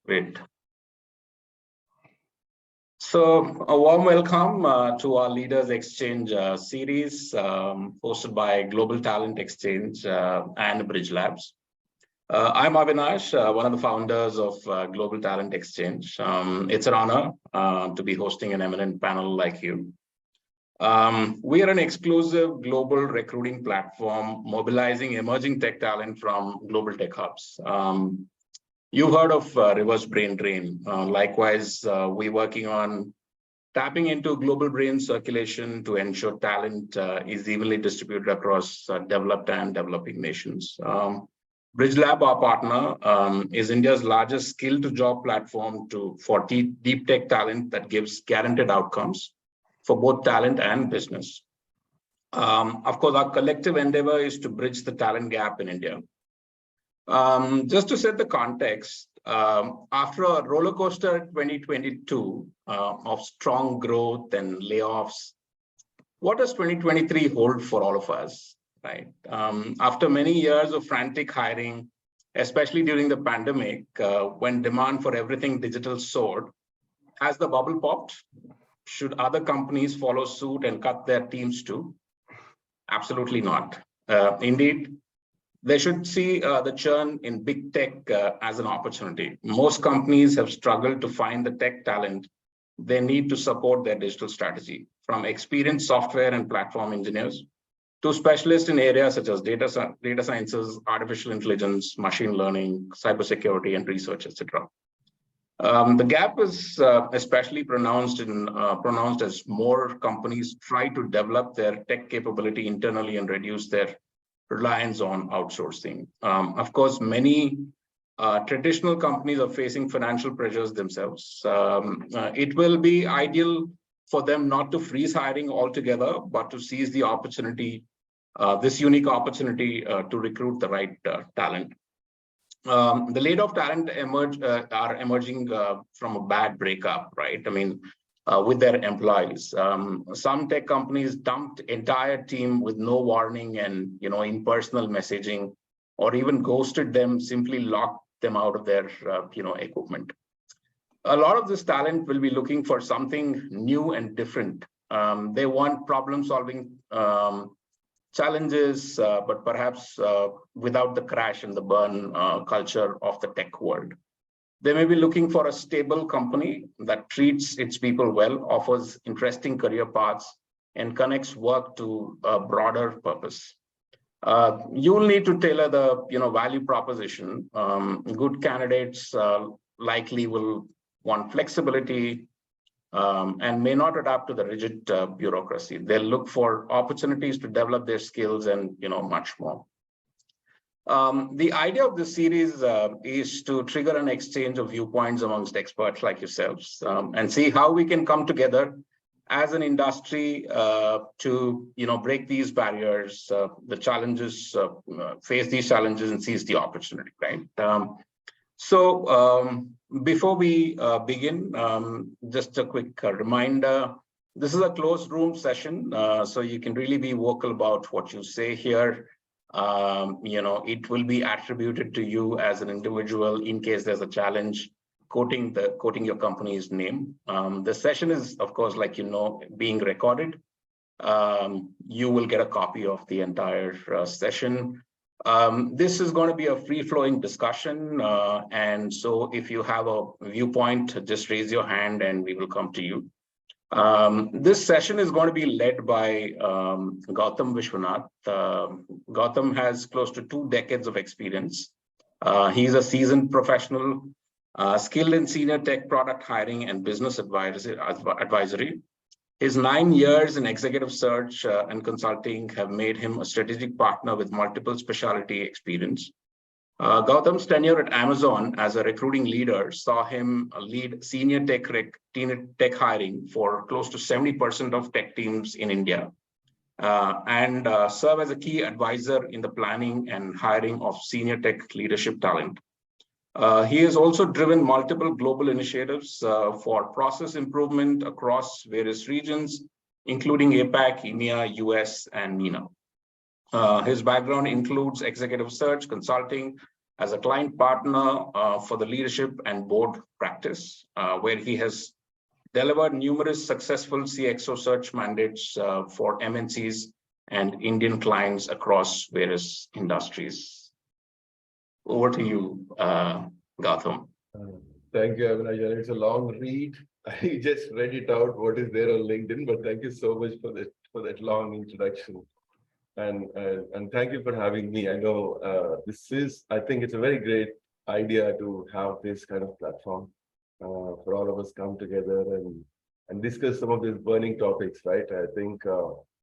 Great. So a warm welcome to our Leaders Exchange series hosted by Global Talent Exchange and Bridge Labs. I'm Avinash, one of the founders of Global Talent Exchange. It's an honor to be hosting an eminent panel like you. We are an exclusive global recruiting platform mobilizing emerging tech talent from global tech hubs. You heard of reverse brain drain. Likewise, we're working on tapping into global brain circulation to ensure talent is evenly distributed across developed and developing nations. BridgeLab, our partner, is India's largest skill-to-job platform for deep tech talent that gives guaranteed outcomes for both talent and business. Of course, our collective endeavor is to bridge the talent gap in India. Just to set the context, after a roller coaster 2022 of strong growth and layoffs, what does 2023 hold for all of us, right? After many years of frantic hiring, especially during the pandemic, when demand for everything digital soared, has the bubble popped? Should other companies follow suit and cut their teams too? Absolutely not. Indeed, they should see the churn in big tech as an opportunity. Most companies have struggled to find the tech talent they need to support their digital strategy, from experienced software and platform engineers to specialists in areas such as data sciences, artificial intelligence, machine learning, cybersecurity, and research, etc. The gap is especially pronounced as more companies try to develop their tech capability internally and reduce their reliance on outsourcing. Of course, many traditional companies are facing financial pressures themselves. It will be ideal for them not to freeze hiring altogether, but to seize the opportunity, this unique opportunity to recruit the right talent. The laid-off talent are emerging from a bad breakup, right? I mean, with their employees. Some tech companies dumped entire team with no warning and impersonal messaging, or even ghosted them, simply locked them out of their equipment. A lot of this talent will be looking for something new and different. They want problem-solving challenges, but perhaps without the crash and the burn culture of the tech world. They may be looking for a stable company that treats its people well, offers interesting career paths, and connects work to a broader purpose. You'll need to tailor the value proposition. Good candidates likely will want flexibility and may not adapt to the rigid bureaucracy. They'll look for opportunities to develop their skills and much more. The idea of this series is to trigger an exchange of viewpoints amongst experts like yourselves and see how we can come together as an industry to break these barriers, the challenges, face these challenges and seize the opportunity, right? Before we begin, just a quick reminder, this is a closed room session, so you can really be vocal about what you say here. It will be attributed to you as an individual in case there's a challenge quoting your company's name. The session is, of course, being recorded. You will get a copy of the entire session. This is going to be a free-flowing discussion, and so if you have a viewpoint, just raise your hand and we will come to you. This session is going to be led by Gautam Vishwanath. Gautam has close to 2 decades of experience. He's a seasoned professional, skilled in senior tech product hiring and business advisory. His 9 years in executive search and consulting have made him a strategic partner with multiple specialty experience. Gautam's tenure at Amazon as a recruiting leader saw him lead senior tech hiring for close to 70% of tech teams in India, and serve as a key advisor in the planning and hiring of senior tech leadership talent. He has also driven multiple global initiatives for process improvement across various regions, including APAC, EMEA, US, and MENA. His background includes executive search, consulting, as a client partner for the leadership and board practice, where he has delivered numerous successful CXO search mandates for MNCs and Indian clients across various industries. Over to you, Gautam. Thank you, Avinash. It's a long read. I just read it out, what is there on LinkedIn, but thank you so much for that long introduction. And thank you for having me. I know I think it's a very great idea to have this kind of platform for all of us come together and discuss some of these burning topics, right? I think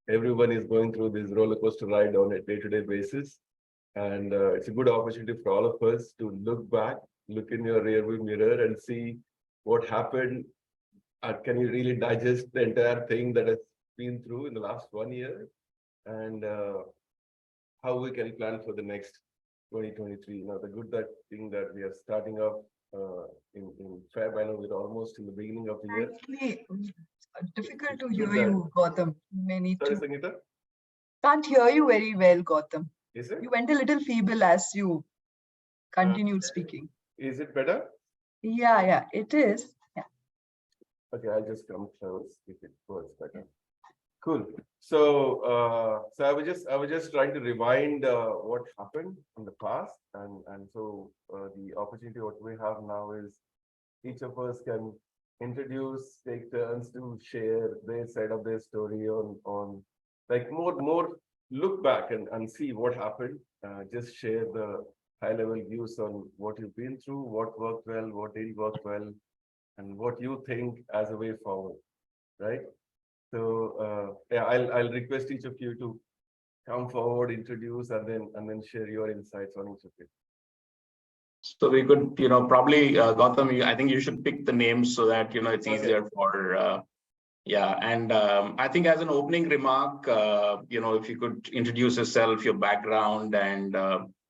everyone is going through this roller coaster ride on a day-to-day basis. And it's a good opportunity for all of us to look back, look in your rearview mirror and see what happened. Can you really digest the entire thing that has been through in the last 1 year? And how we can plan for the next 2023. Now, the good thing that we are starting off in Feb, I know we're almost in the beginning of the year. Actually, difficult to hear you, Gautam. Sorry, Sangeeta? Can't hear you very well, Gautam. Is it? You went a little feeble as you continued speaking. Is it better? Yeah, it is. Yeah. Okay, I'll just come close if it works better. Cool. So, I was just trying to rewind what happened in the past, and so the opportunity what we have now is each of us can introduce, take turns to share their side of their story on like more look back and see what happened. Just share the high level views on what you've been through, what worked well, what didn't work well, and what you think as a way forward, right? So yeah, I'll request each of you to come forward, introduce, and then share your insights on each of it. So we could, probably Gautam, I think you should pick the names so that it's easier for. Yeah, and I think as an opening remark, if you could introduce yourself, your background, and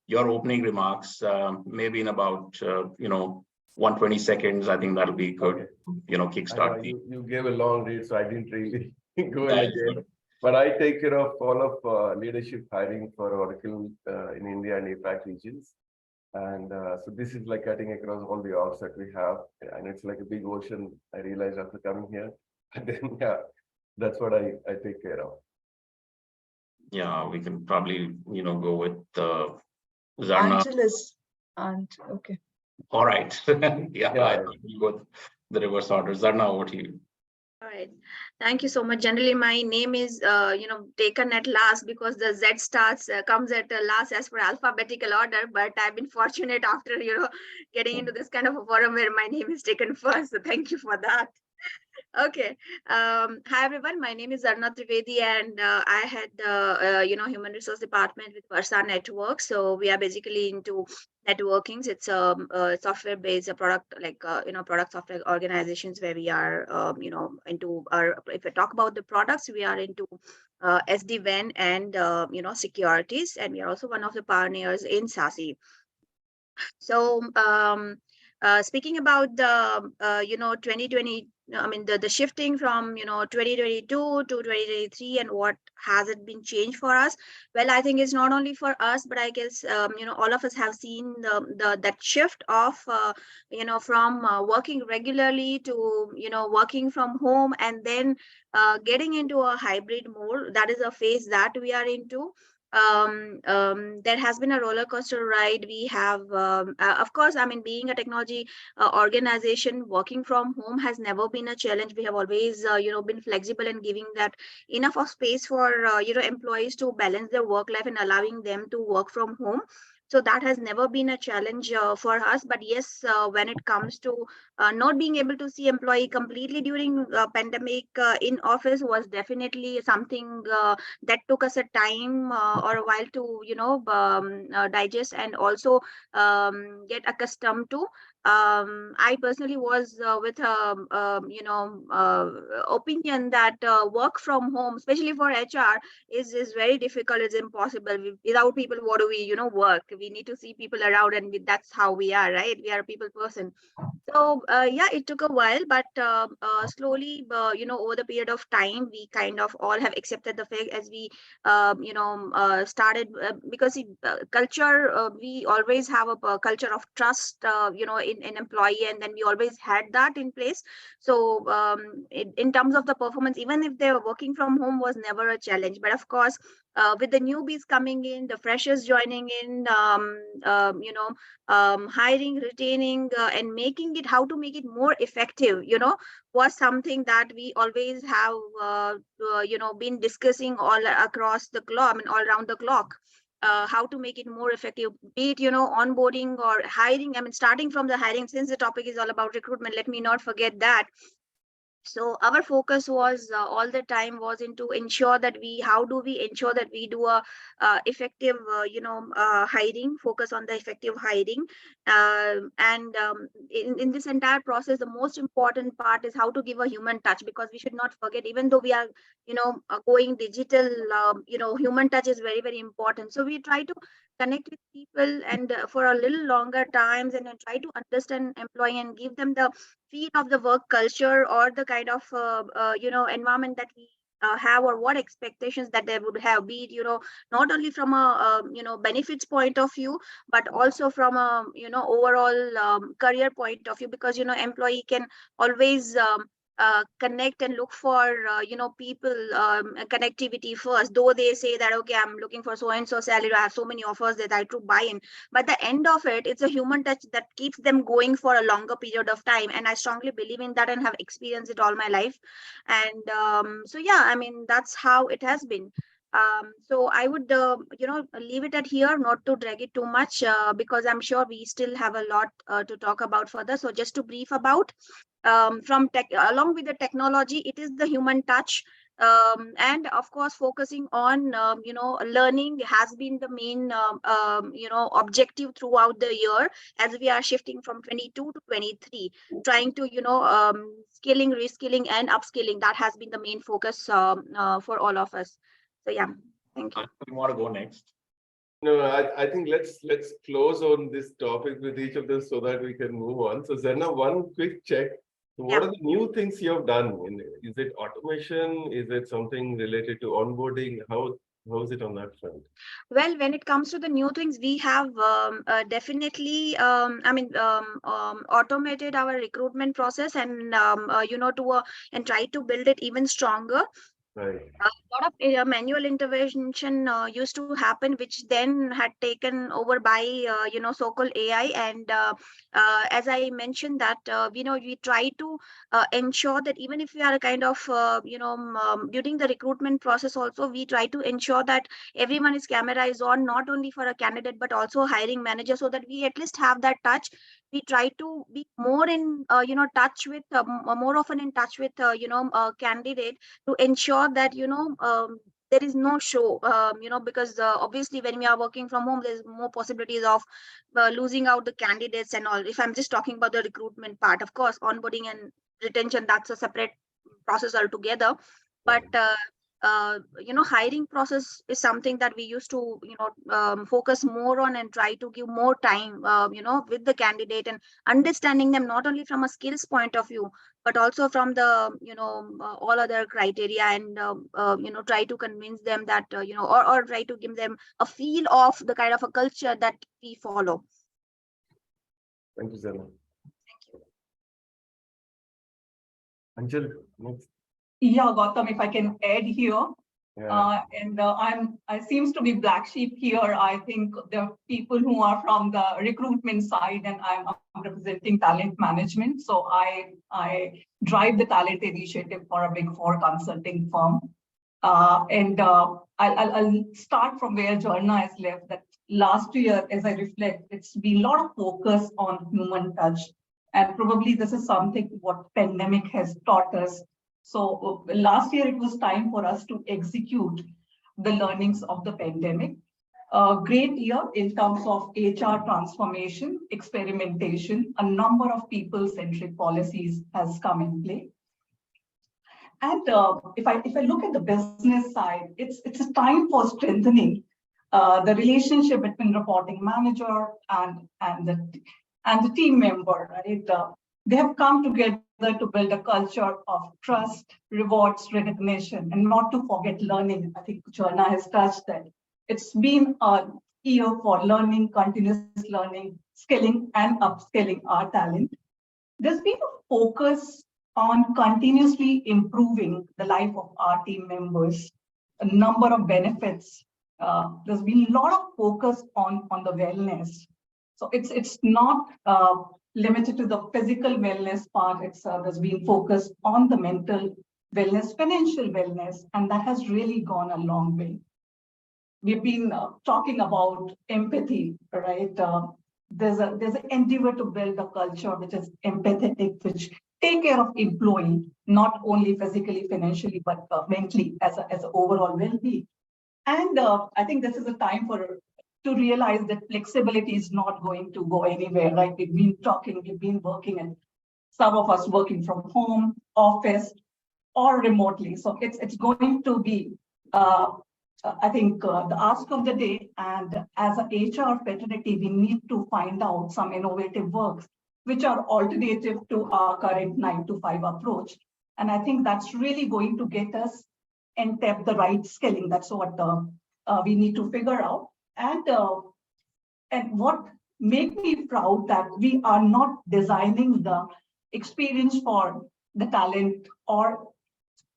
your opening remarks, maybe in about 120 seconds. I think that'll be good. Okay. Kickstart. You gave a long read, so I didn't really go in again. But I take care of all of leadership hiring for Oracle in India and APAC regions. And so this is like cutting across all the orgs that we have. And it's like a big ocean, I realized after coming here. And then, yeah, that's what I take care of. Yeah, we can probably, go with Zarna. Angeles. And okay. All right. Yeah, I think we go the reverse order. Zarna, over to you. All right. Thank you so much. Generally, my name is, taken at last because the Z comes at last as per alphabetical order. But I've been fortunate after, getting into this kind of a forum where my name is taken first. So thank you for that. Okay. Hi, everyone. My name is Zarna Trivedi, and I had, human resource department with Versa Network. So we are basically into networkings. It's a software-based product, like, product software organizations where we are, into our, if I talk about the products, we are into SD-WAN and, securities. And we are also one of the pioneers in SASE. So, speaking about the 2020, the shifting from 2022 to 2023 and what has it been changed for us? Well, I think it's not only for us, but I guess all of us have seen that shift of from working regularly to working from home, and then getting into a hybrid mode. That is a phase that we are into. There has been a roller coaster ride. We have, of course, being a technology organization, working from home has never been a challenge. We have always, been flexible and giving that enough of space for, employees to balance their work life and allowing them to work from home. So that has never been a challenge for us. But yes, when it comes to not being able to see employee completely during pandemic in office was definitely something that took us a time or a while to digest and also get accustomed to. I personally was with opinion that work from home, especially for HR, is very difficult. It's impossible. Without people, what do we work? We need to see people around, and that's how we are, right? We are a people person. So yeah, it took a while, but slowly, over the period of time, we kind of all have accepted the fact as we, started because culture. We always have a culture of trust, in employee, and then we always had that in place. So in terms of the performance, even if they were working from home, was never a challenge. But of course, with the newbies coming in, the freshers joining in, hiring, retaining, and making it, how to make it more effective, was something that we always have, been discussing all across the clock, I mean, all around the clock. How to make it more effective, be it, onboarding or hiring. I mean, starting from the hiring, since the topic is all about recruitment, let me not forget that. So our focus was all the time was into ensure that how do we ensure that we do a effective hiring, focus on the effective hiring, and in this entire process, the most important part is how to give a human touch, because we should not forget, even though we are going digital, human touch is very, very important. So we try to connect with people and for a little longer times, and then try to understand employee and give them the feel of the work culture, or the kind of environment that we have, or what expectations that they would have, be it not only from a benefits point of view, but also from a overall career point of view, because employee can always connect and look for people connectivity first, though they say that, okay, I'm looking for so and so salary, I have so many offers that I to buy in, but the end of it, it's a human touch that keeps them going for a longer period of time. And I strongly believe in that and have experienced it all my life. And so yeah, I mean, that's how it has been. So I would leave it at here, not to drag it too much, because I'm sure we still have a lot to talk about further. So just to brief about, from tech, along with the technology, it is the human touch, and of course focusing on learning has been the main objective throughout the year, as we are shifting from 22 to 23, trying to skilling, reskilling, and upskilling. That has been the main focus for all of us. So yeah, thank you. You want to go next? No, I think let's close on this topic with each of them so that we can move on. So Zarna, one quick check. What are the new things you have done? Is it automation? Is it something related to onboarding? How is it on that front? Well, when it comes to the new things, we have definitely, automated our recruitment process, and and try to build it even stronger. Right. A lot of manual intervention used to happen, which then had taken over by so-called AI. And as I mentioned that we try to ensure that even if we are kind of during the recruitment process also, we try to ensure that everyone is camera is on, not only for a candidate but also hiring manager, so that we at least have that touch. We try to be more in touch with more often in touch with candidate, to ensure that there is no show, because obviously when we are working from home, there's more possibilities of losing out the candidates and all. If I'm just talking about the recruitment part, of course onboarding and retention, that's a separate process altogether. But hiring process is something that we used to focus more on, and try to give more time with the candidate, and understanding them not only from a skills point of view, but also from the all other criteria, and try to convince them that or try to give them a feel of the kind of a culture that we follow. Thank you, Zarna. Anjal, next. Yeah, Gautam, if I can add here. Yeah. I seems to be black sheep here. I think there are people who are from the recruitment side, and I'm representing talent management. So I drive the talent initiative for a Big Four consulting firm. I'll start from where Zarna has left. That last year, as I reflect, it's been a lot of focus on human touch, and probably this is something what pandemic has taught us. So last year, it was time for us to execute the learnings of the pandemic. A great year in terms of HR transformation, experimentation. A number of people-centric policies has come in play. And if I look at the business side, it's a time for strengthening the relationship between reporting manager and the team member. Right? They have come together to build a culture of trust, rewards, recognition, and not to forget learning. I think Joanna has touched that. It's been a year for learning, continuous learning, skilling, and upskilling our talent. There's been a focus on continuously improving the life of our team members, a number of benefits. There's been a lot of focus on the wellness. So it's not limited to the physical wellness part. There's been focus on the mental wellness, financial wellness, and that has really gone a long way. We've been talking about empathy, right? There's an endeavor to build a culture which is empathetic, which take care of employee, not only physically, financially, but mentally as an overall well-being. And I think this is a time to realize that flexibility is not going to go anywhere. Right? We've been working, and some of us working from home, office, or remotely. So it's going to be, I think, the ask of the day. And as an HR fraternity, we need to find out some innovative works which are alternative to our current 9-to-5 approach. And I think that's really going to get us and tap the right skilling. That's what we need to figure out. And what made me proud that we are not designing the experience for the talent or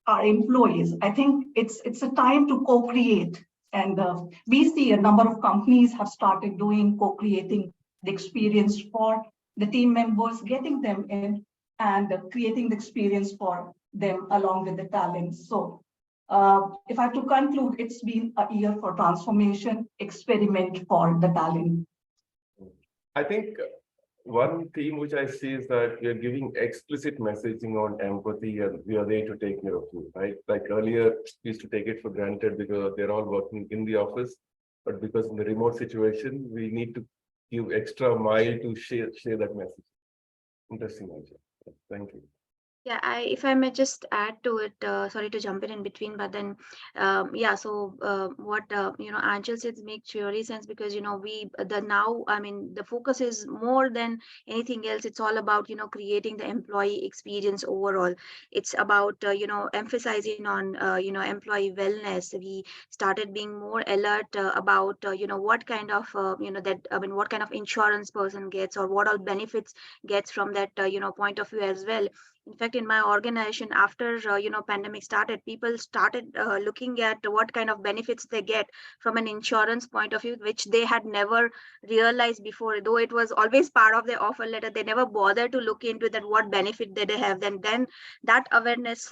our employees. I think it's a time to co-create. And we see a number of companies have started doing co-creating the experience for the team members, getting them in and creating the experience for them along with the talent. So if I have to conclude, it's been a year for transformation, experiment for the talent. I think one theme which I see is that we are giving explicit messaging on empathy and we are there to take care of you, right? Like earlier, we used to take it for granted because they're all working in the office, but because in the remote situation, we need to give extra mile to share that message. Interesting, Ajay. Thank you. Yeah, if I may just add to it, sorry to jump in between, but then, yeah, so what, Angel said makes really sense because, the focus is more than anything else. It's all about, creating the employee experience overall. It's about, emphasizing on, employee wellness. We started being more alert about, what kind of, what kind of insurance person gets or what all benefits gets from that, point of view as well. In fact, in my organization, after pandemic started, people started looking at what kind of benefits they get from an insurance point of view, which they had never realized before. Though it was always part of their offer letter, they never bothered to look into that what benefit they have. Then that awareness,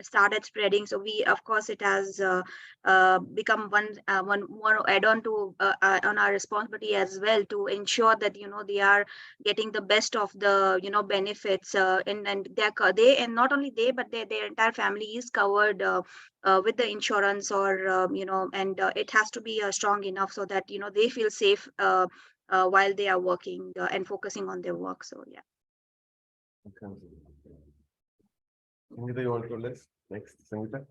started spreading. So we, of course, it has become one more add-on to on our responsibility as well to ensure that they are getting the best of the benefits. And they and not only they but their entire family is covered with the insurance or and it has to be strong enough so that they feel safe while they are working and focusing on their work. So yeah. Okay. Sangeeta, you want to go next? Sangeeta?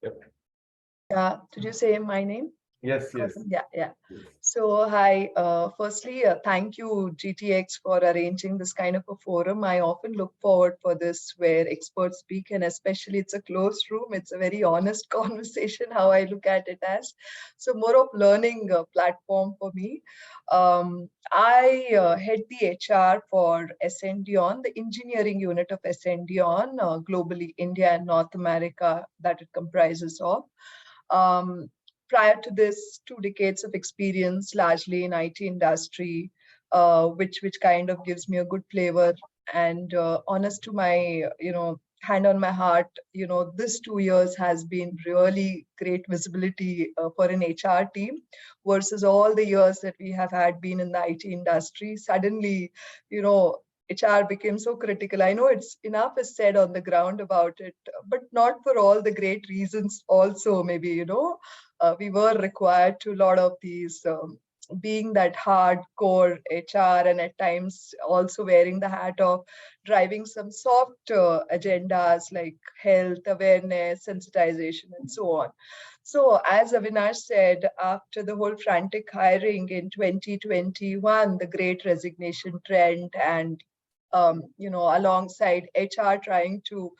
Yep. Did you say my name? Yes. Yeah. Yes. So hi, firstly, thank you GTX for arranging this kind of a forum. I often look forward for this where experts speak, and especially it's a closed room. It's a very honest conversation, how I look at it as. So more of learning platform for me. I head the HR for Ascendion, the engineering unit of Ascendion, globally, India and North America that it comprises of. Prior to this, 2 decades of experience, largely in IT industry, which kind of gives me a good flavor. And honest to my, hand on my heart, this 2 years has been really great visibility for an HR team versus all the years that we have had been in the IT industry. Suddenly, HR became so critical. I know it's enough is said on the ground about it, but not for all the great reasons also. Maybe, we were required to a lot of these being that hardcore HR, and at times also wearing the hat of driving some soft agendas like health, awareness, sensitization, and so on. So as Avinash said, after the whole frantic hiring in 2021, the great resignation trend, and alongside HR trying to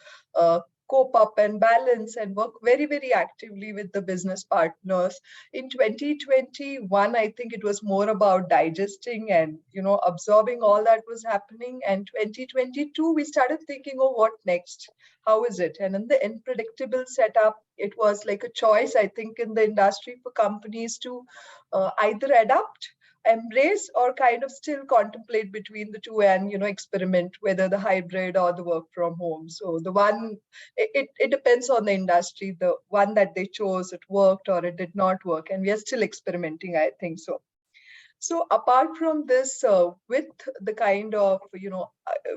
cope up and balance and work very, very actively with the business partners. In 2021, I think it was more about digesting and, absorbing all that was happening. And 2022, we started thinking, oh, what next? How is it? And in the unpredictable setup, it was like a choice, I think, in the industry for companies to either adapt, embrace, or kind of still contemplate between the two and experiment whether the hybrid or the work from home. So the one, it depends on the industry. The one that they chose, it worked or it did not work, and we are still experimenting, I think so. So apart from this, with the kind of,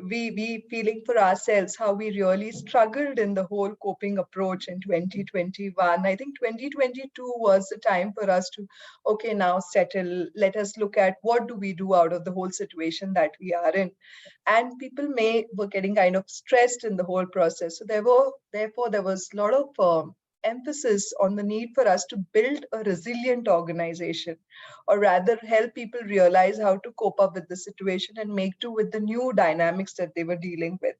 we feeling for ourselves how we really struggled in the whole coping approach in 2021, I think 2022 was the time for us to, okay, now settle, let us look at what do we do out of the whole situation that we are in. And people were getting kind of stressed in the whole process. So therefore, there was a lot of emphasis on the need for us to build a resilient organization, or rather help people realize how to cope up with the situation and make do with the new dynamics that they were dealing with.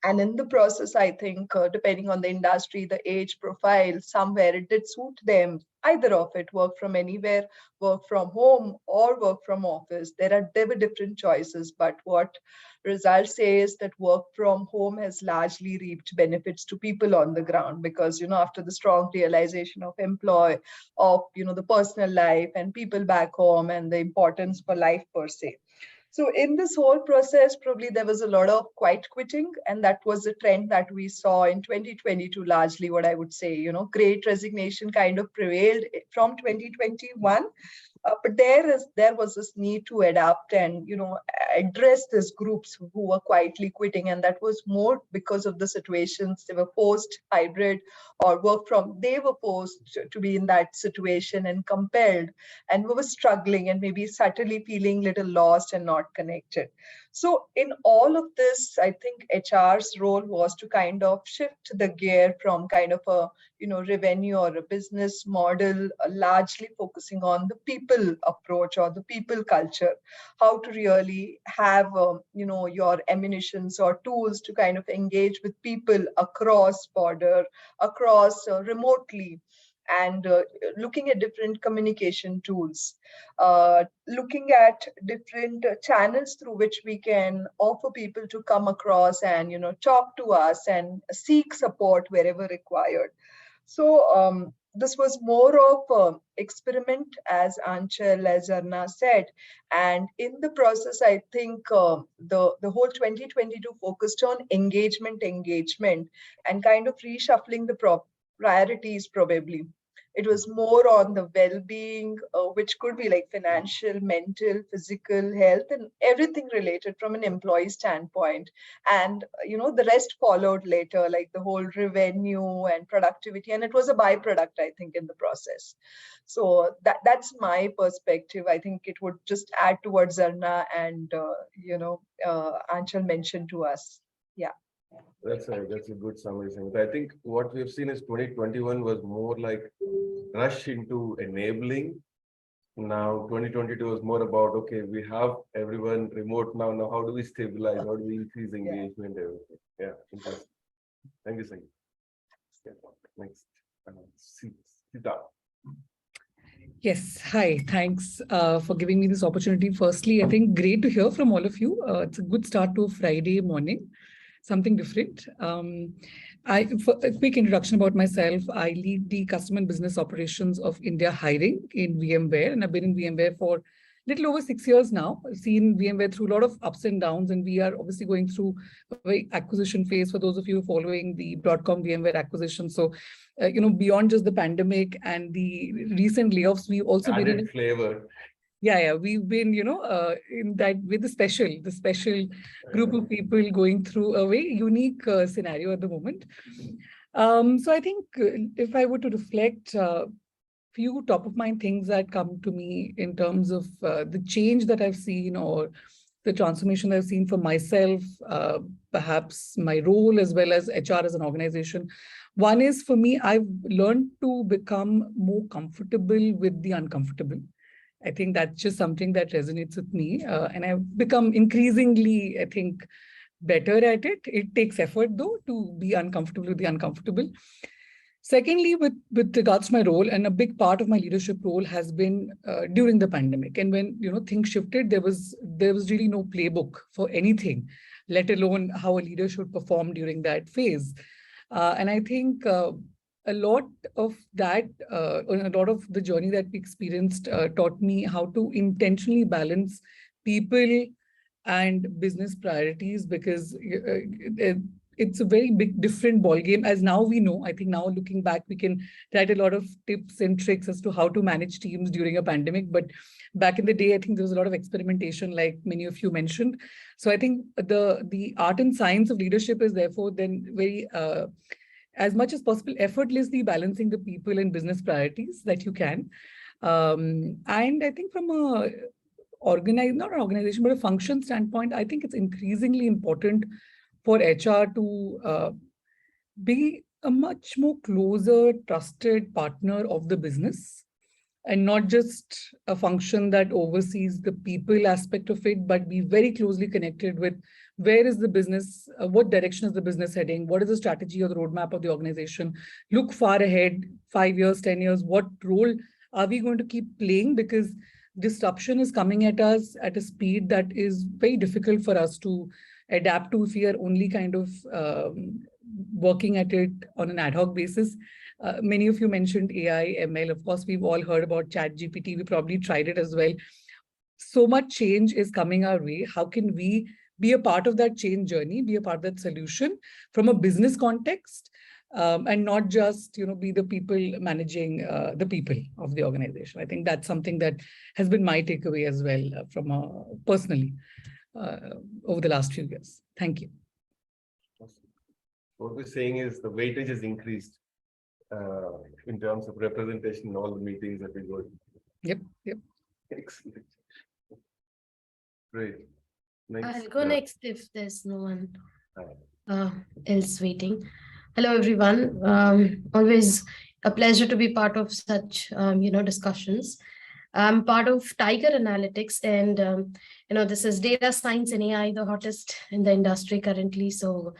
And in the process, I think, depending on the industry, the age profile, somewhere it did suit them, either of it, work from anywhere, work from home, or work from office. There were different choices, but what results say is that work from home has largely reaped benefits to people on the ground, because, after the strong realization of the personal life and people back home and the importance for life per se. So in this whole process, probably there was a lot of quiet quitting, and that was a trend that we saw in 2022, largely what I would say, great resignation kind of prevailed from 2021. But there was this need to adapt and, address these groups who were quietly quitting. And that was more because of the situations they were forced hybrid or they were forced to be in that situation and compelled, and we were struggling and maybe subtly feeling little lost and not connected. So in all of this, I think HR's role was to kind of shift the gear from kind of a, revenue or a business model, largely focusing on the people approach or the people culture, how to really have, your ammunitions or tools to kind of engage with people across border, across remotely, and looking at different communication tools, looking at different channels through which we can offer people to come across and, talk to us and seek support wherever required. So this was more of experiment, as Aanchal, as Arna said. And in the process, I think the whole 2022 focused on engagement, and kind of reshuffling the priorities probably. It was more on the well-being, which could be like financial, mental, physical health, and everything related from an employee standpoint. And, the rest followed later, like the whole revenue and productivity. And it was a byproduct, I think, in the process. So that's my perspective. I think it would just add to what Zarna and, Aanchal mentioned to us. Yeah. That's a good summary, Samita. I think what we've seen is 2021 was more like rush into enabling. Now 2022 was more about, okay, we have everyone remote now. Now how do we stabilize? How do we increase engagement? Everything. Yeah, interesting. Thank you, Sangeeta. Yeah, next, Sita. Yes, hi, thanks for giving me this opportunity. Firstly, I think great to hear from all of you. It's a good start to a Friday morning. Something different. For a quick introduction about myself, I lead the customer and business operations of India hiring in VMware, and I've been in VMware for a little over 6 years now. I've seen VMware through a lot of ups and downs, and we are obviously going through a very acquisition phase for those of you following the Broadcom VMware acquisition. So, beyond just the pandemic and the recent layoffs, we've also been in flavor. Yeah. We've been, in that with the special group of people going through a very unique scenario at the moment. So I think if I were to reflect, few top of mind things that come to me in terms of the change that I've seen or the transformation I've seen for myself, perhaps my role as well as HR as an organization. One is, for me, I've learned to become more comfortable with the uncomfortable. I think that's just something that resonates with me. And I've become increasingly, I think, better at it. It takes effort, though, to be uncomfortable with the uncomfortable. Secondly, with regards to my role, and a big part of my leadership role has been during the pandemic. And when things shifted, there was really no playbook for anything, let alone how a leader should perform during that phase. And I think a lot of that, a lot of the journey that we experienced taught me how to intentionally balance people and business priorities, because it's a very big different ballgame. As now we know, I think now looking back, we can write a lot of tips and tricks as to how to manage teams during a pandemic. But back in the day, I think there was a lot of experimentation, like many of you mentioned. So I think the art and science of leadership is therefore then very, as much as possible, effortlessly balancing the people and business priorities that you can. And I think from a not an organization, but a function standpoint, I think it's increasingly important for HR to be a much more closer, trusted partner of the business, and not just a function that oversees the people aspect of it, but be very closely connected with where is the business, what direction is the business heading, what is the strategy or the roadmap of the organization, look far ahead, 5 years, 10 years, what role are we going to keep playing? Because disruption is coming at us at a speed that is very difficult for us to adapt to if we are only kind of working at it on an ad hoc basis. Many of you mentioned AI, ML. Of course, we've all heard about ChatGPT. We probably tried it as well. So much change is coming our way. How can we be a part of that change journey, be a part of that solution from a business context, and not just be the people managing the people of the organization? I think that's something that has been my takeaway as well from personally over the last few years. Thank you. What we're saying is the weightage has increased in terms of representation in all the meetings that we go to. Yep. Excellent. Great. I'll go next if there's no one else waiting. Hello, everyone. Always a pleasure to be part of such, discussions. I'm part of Tiger Analytics, and this is data science and AI, the hottest in the industry currently. So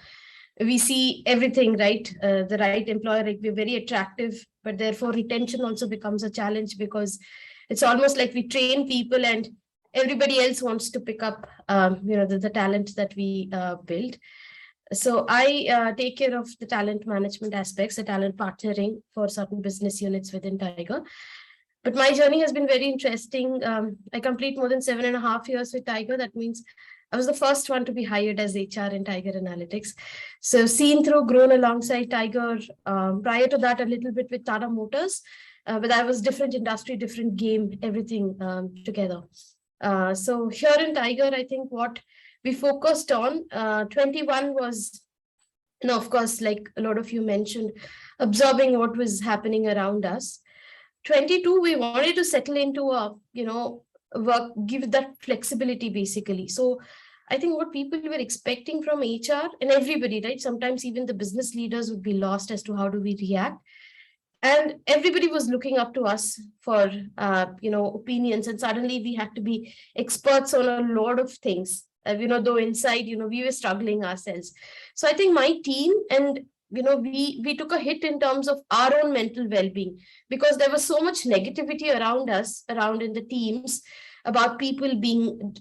we see everything, right? The right employer, like, we're very attractive, but therefore retention also becomes a challenge, because it's almost like we train people and everybody else wants to pick up, the talent that we build. So I take care of the talent management aspects, the talent partnering for certain business units within Tiger. But my journey has been very interesting. I complete more than 7.5 years with Tiger. That means I was the first one to be hired as HR in Tiger Analytics. So seen through, grown alongside Tiger. Prior to that, a little bit with Tata Motors, but that was different industry, different game, everything together. So here in Tiger, I think what we focused on, 21 was, of course, like a lot of you mentioned, absorbing what was happening around us. 22, we wanted to settle into a, work, give that flexibility basically. So I think what people were expecting from HR and everybody, right? Sometimes even the business leaders would be lost as to how do we react. And everybody was looking up to us for, opinions. And suddenly we had to be experts on a lot of things, though inside, we were struggling ourselves. So I think my team and we took a hit in terms of our own mental well-being, because there was so much negativity around us, around in the teams, about people being,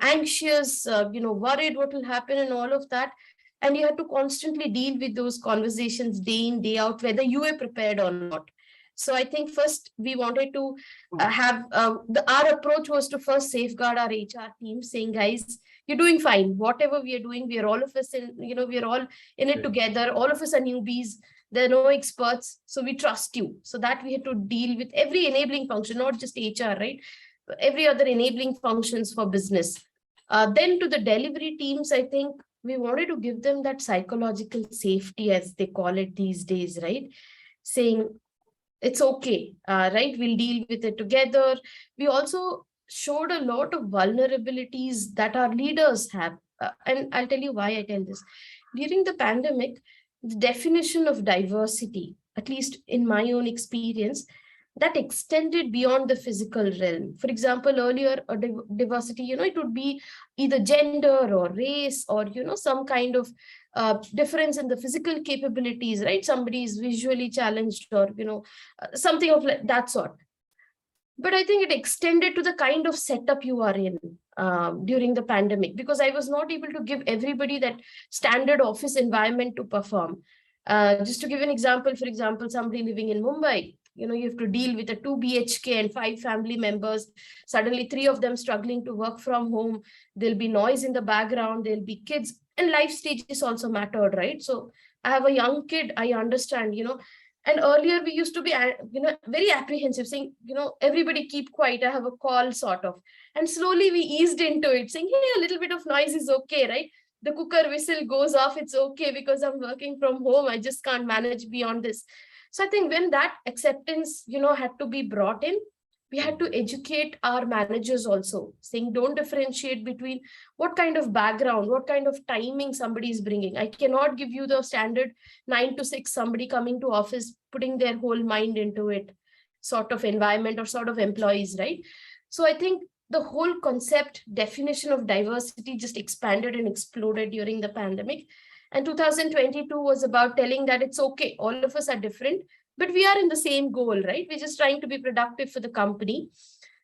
anxious, worried what will happen and all of that. And you had to constantly deal with those conversations day in, day out, whether you were prepared or not. So I think first we wanted to have, our approach was to first safeguard our HR team, saying, guys, you're doing fine. Whatever we are doing, we are all of us in, we are all in it together. All of us are newbies. There are no experts. So we trust you. So that we had to deal with every enabling function, not just HR, right? every other enabling functions for business. Then to the delivery teams, I think we wanted to give them that psychological safety, as they call it these days, right? Saying it's okay, right? We'll deal with it together. We also showed a lot of vulnerabilities that our leaders have. And I'll tell you why I tell this. During the pandemic, the definition of diversity, at least in my own experience, that extended beyond the physical realm. For example, earlier, a diversity, it would be either gender or race or, some kind of difference in the physical capabilities, right? Somebody is visually challenged or, something of that sort. But I think it extended to the kind of setup you are in during the pandemic, because I was not able to give everybody that standard office environment to perform. Just to give an example, for example, somebody living in Mumbai, you have to deal with a 2 BHK and 5 family members. Suddenly 3 of them struggling to work from home. There'll be noise in the background. There'll be kids, and life stages also mattered, right? So I have a young kid, I understand, and earlier we used to be, very apprehensive, saying, everybody keep quiet, I have a call sort of. And slowly we eased into it, saying, hey, a little bit of noise is okay, right? The cooker whistle goes off, it's okay because I'm working from home. I just can't manage beyond this. So I think when that acceptance, had to be brought in, we had to educate our managers also, saying don't differentiate between what kind of background, what kind of timing somebody is bringing. I cannot give you the standard 9 to 6, somebody coming to office, putting their whole mind into it sort of environment or sort of employees, right? So I think the whole concept definition of diversity just expanded and exploded during the pandemic. And 2022 was about telling that it's okay. All of us are different, but we are in the same goal, right? We're just trying to be productive for the company.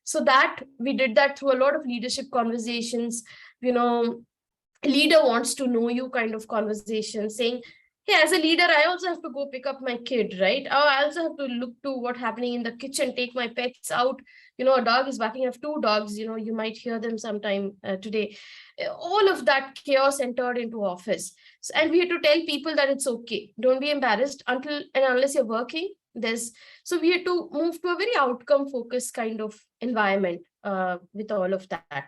So that we did that through a lot of leadership conversations, leader wants to know you kind of conversation, saying, hey, as a leader, I also have to go pick up my kid, right? I also have to look to what's happening in the kitchen, take my pets out. A dog is barking. I have 2 dogs, you might hear them sometime today. All of that chaos entered into office. And we had to tell people that it's okay. Don't be embarrassed until and unless you're working. So we had to move to a very outcome focused kind of environment with all of that.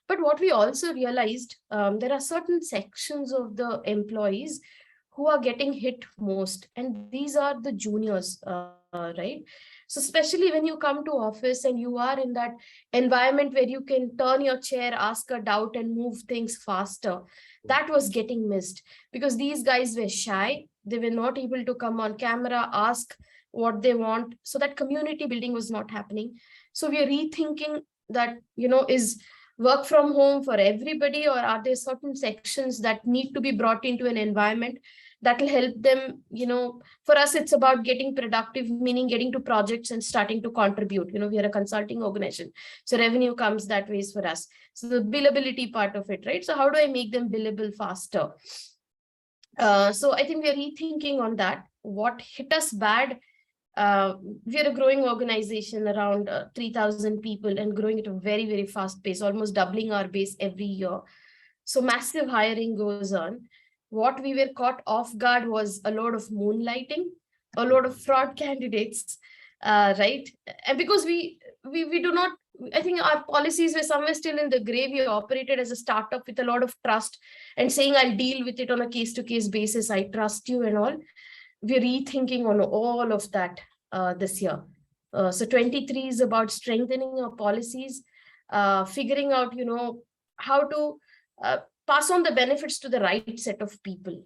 But what we also realized, there are certain sections of the employees who are getting hit most. And these are the juniors, right? So especially when you come to office and you are in that environment where you can turn your chair, ask a doubt and move things faster, that was getting missed because these guys were shy. They were not able to come on camera, ask what they want. So that community building was not happening. So we are rethinking that, is work from home for everybody, or are there certain sections that need to be brought into an environment that will help them? For us, it's about getting productive, meaning getting to projects and starting to contribute. We are a consulting organization, so revenue comes that ways for us. So the billability part of it, right? So how do I make them billable faster? So I think we are rethinking on that. What hit us bad? We are a growing organization, around 3,000 people, and growing at a very, very fast pace, almost doubling our base every year. So massive hiring goes on. What we were caught off guard was a lot of moonlighting, a lot of fraud candidates, right? And because we do not, I think our policies were somewhere still in the gray. We operated as a startup with a lot of trust and saying, I'll deal with it on a case-to-case basis. I trust you and all. We're rethinking on all of that this year. So 23 is about strengthening our policies, figuring out, how to pass on the benefits to the right set of people.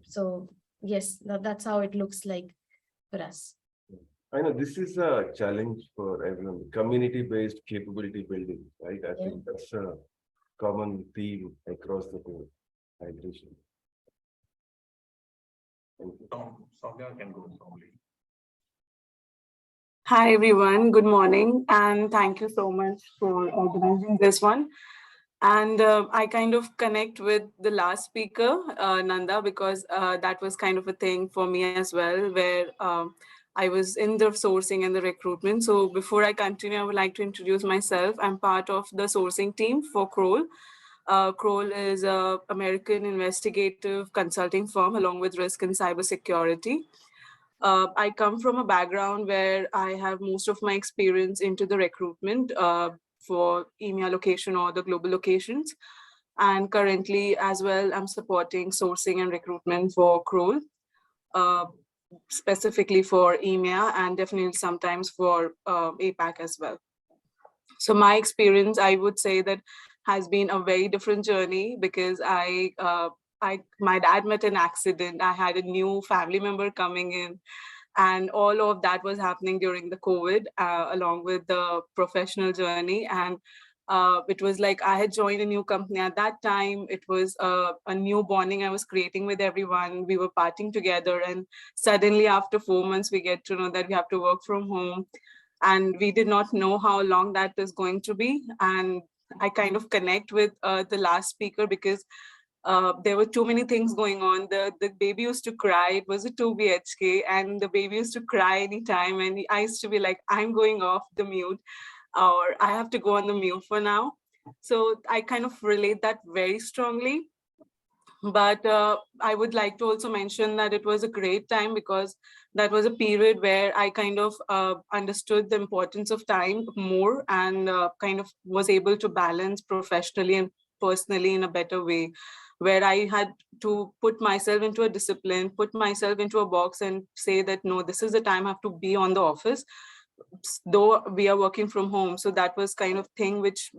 So yes, that's how it looks like for us. I know this is a challenge for everyone, community-based capability building, right? I think that's a common theme across the board. Hydration. Soumya can go slowly. Hi, everyone. Good morning. And thank you so much for organizing this one. And I kind of connect with the last speaker, Nanda, because that was kind of a thing for me as well, where I was in the sourcing and the recruitment. So before I continue, I would like to introduce myself. I'm part of the sourcing team for Kroll. Kroll is an American investigative consulting firm along with risk and cybersecurity. I come from a background where I have most of my experience into the recruitment for EMEA location or the global locations. And currently as well, I'm supporting sourcing and recruitment for Kroll, specifically for EMEA and definitely sometimes for APAC as well. So my experience, I would say that has been a very different journey because my dad met an accident. I had a new family member coming in, and all of that was happening during the COVID, along with the professional journey. And it was like I had joined a new company at that time. It was a new bonding I was creating with everyone. We were partying together, and suddenly after 4 months, we get to know that we have to work from home. And we did not know how long that is going to be. And I kind of connect with the last speaker because there were too many things going on. The baby used to cry. It was a 2 BHK, and the baby used to cry anytime. And I used to be like, I'm going off the mute, or I have to go on the mute for now. So I kind of relate that very strongly. But I would like to also mention that it was a great time because that was a period where I kind of understood the importance of time more and kind of was able to balance professionally and personally in a better way, where I had to put myself into a discipline, put myself into a box and say that, no, this is the time I have to be on the office, though we are working from home. So that was kind of thing which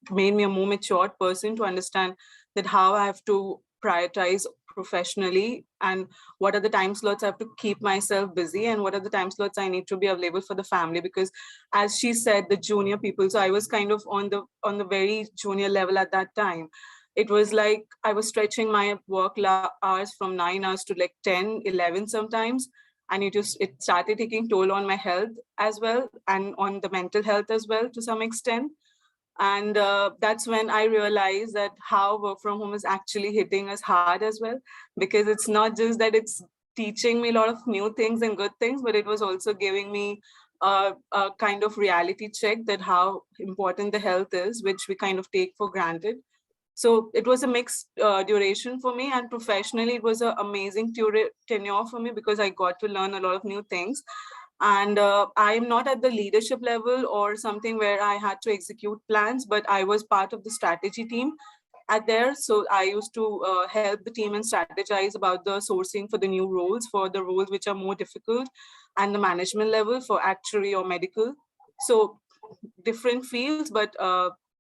made me a more matured person to understand that how I have to prioritize professionally and what are the time slots I have to keep myself busy and what are the time slots I need to be available for the family. Because as she said, the junior people, so I was kind of on the very junior level at that time. It was like I was stretching my work hours from 9 hours to like 10, 11 sometimes. And it started taking toll on my health as well and on the mental health as well to some extent. And that's when I realized that how work from home is actually hitting us hard as well, because it's not just that it's teaching me a lot of new things and good things, but it was also giving me a kind of reality check that how important the health is, which we kind of take for granted. So it was a mixed duration for me, and professionally it was an amazing tenure for me because I got to learn a lot of new things. And I'm not at the leadership level or something where I had to execute plans, but I was part of the strategy team at there. So I used to help the team and strategize about the sourcing for the new roles, for the roles which are more difficult, and the management level for actuary or medical. So different fields, but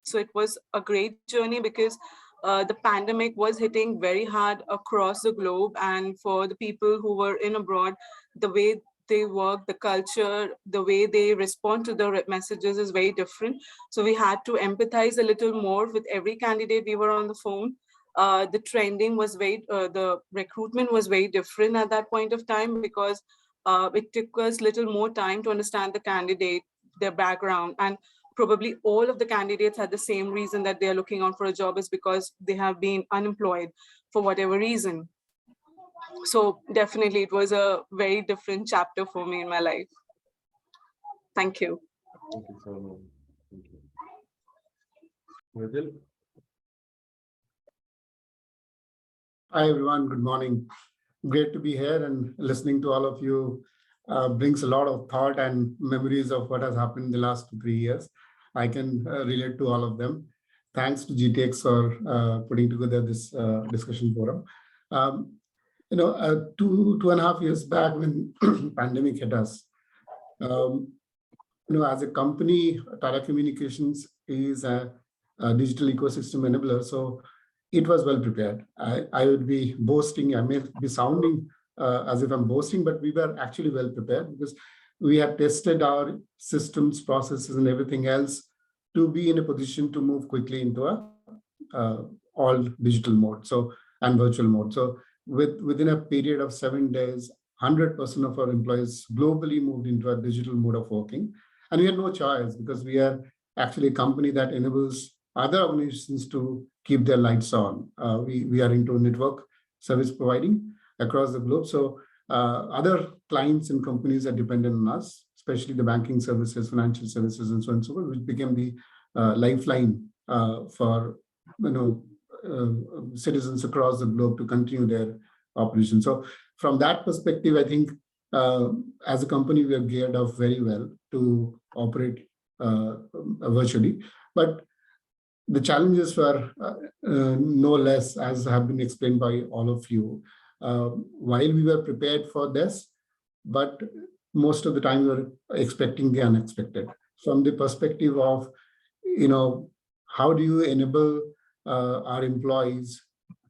so it was a great journey because the pandemic was hitting very hard across the globe. And for the people who were in abroad, the way they work, the culture, the way they respond to the messages is very different. So we had to empathize a little more with every candidate we were on the phone. The trending was the recruitment was very different at that point of time because it took us little more time to understand the candidate, their background, and probably all of the candidates had the same reason that they are looking out for a job is because they have been unemployed for whatever reason. So definitely it was a very different chapter for me in my life. Thank you. Thank you so much. Thank you. Mridul? Hi, everyone. Good morning. Great to be here, and listening to all of you brings a lot of thought and memories of what has happened in the last 2-3 years. I can relate to all of them. Thanks to GTX for putting together this discussion forum. 2.5 years back when pandemic hit us, as a company, Tata Communications is a digital ecosystem enabler. So it was well prepared. I would be boasting, I may be sounding as if I'm boasting, but we were actually well prepared because we had tested our systems, processes, and everything else to be in a position to move quickly into a all digital mode, and virtual mode. So within a period of 7 days, 100% of our employees globally moved into a digital mode of working. And we had no choice because we are actually a company that enables other organizations to keep their lights on. We are into network service providing across the globe. So other clients and companies are dependent on us, especially the banking services, financial services, and so on and so forth, which became the lifeline for citizens across the globe to continue their operations. So from that perspective, I think as a company, we are geared up very well to operate virtually. But the challenges were no less, as have been explained by all of you. While we were prepared for this, but most of the time we were expecting the unexpected. From the perspective of, how do you enable our employees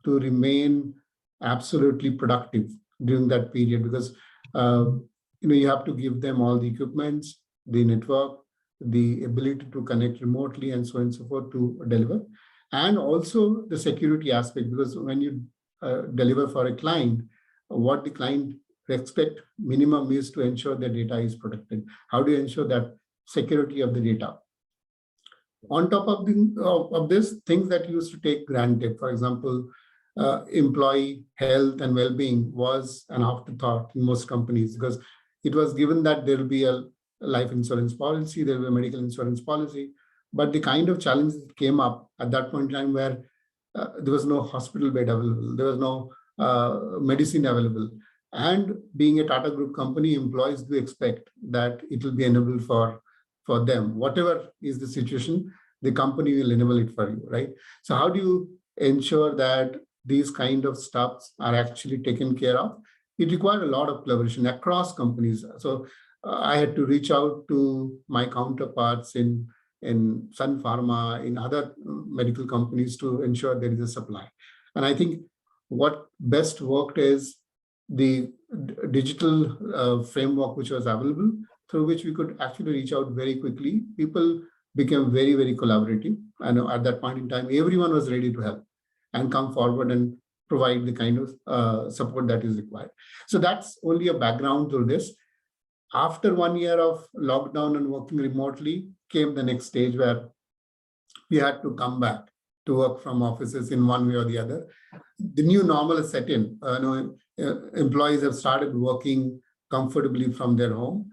to remain absolutely productive during that period? Because you have to give them all the equipments, the network, the ability to connect remotely, and so on and so forth to deliver, and also the security aspect. Because when you deliver for a client, what the client expect minimum is to ensure the data is protected. How do you ensure that security of the data? On top of this, things that used to take granted, for example, employee health and well-being was an afterthought in most companies, because it was given that there will be a life insurance policy, there will be a medical insurance policy, but the kind of challenges that came up at that point in time where there was no hospital bed available, there was no medicine available. And being a Tata Group company, employees do expect that it will be enabled for them. Whatever is the situation, the company will enable it for you, right? So how do you ensure that these kind of stuffs are actually taken care of? It required a lot of collaboration across companies. So I had to reach out to my counterparts in Sun Pharma, in other medical companies to ensure there is a supply. And I think what best worked is the digital framework which was available, through which we could actually reach out very quickly. People became very, very collaborative. And at that point in time, everyone was ready to help and come forward and provide the kind of support that is required. So that's only a background to this. After 1 year of lockdown and working remotely came the next stage where we had to come back to work from offices in one way or the other. The new normal is set in. Employees have started working comfortably from their home.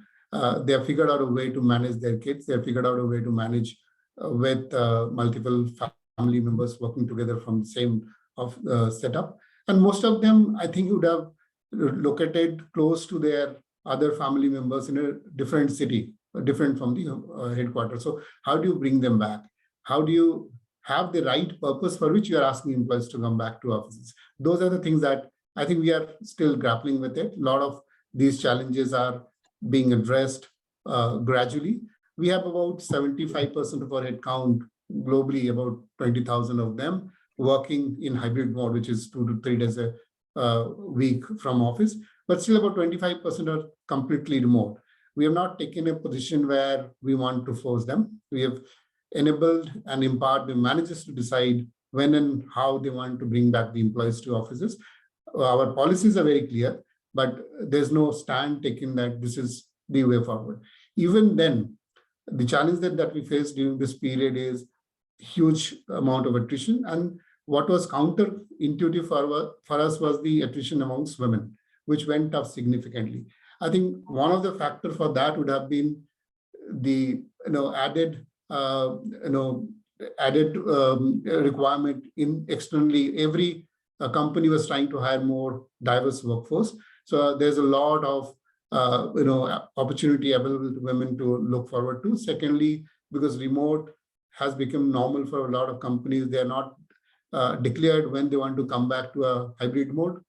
They have figured out a way to manage their kids. They have figured out a way to manage with multiple family members working together from the same setup. And most of them, I think, would have located close to their other family members in a different city, different from the headquarters. So how do you bring them back? How do you have the right purpose for which you are asking employees to come back to offices? Those are the things that I think we are still grappling with it. A lot of these challenges are being addressed gradually. We have about 75% of our headcount globally, about 20,000 of them working in hybrid mode, which is 2 to 3 days a week from office, but still about 25% are completely remote. We have not taken a position where we want to force them. We have enabled and empowered the managers to decide when and how they want to bring back the employees to offices. Our policies are very clear, but there's no stand taken that this is the way forward. Even then, the challenge that we faced during this period is huge amount of attrition. And what was counterintuitive for us was the attrition amongst women, which went up significantly. I think one of the factors for that would have been the added requirement in externally. Every company was trying to hire more diverse workforce. So there's a lot of opportunity available to women to look forward to. Secondly, because remote has become normal for a lot of companies, they are not declared when they want to come back to a hybrid mode.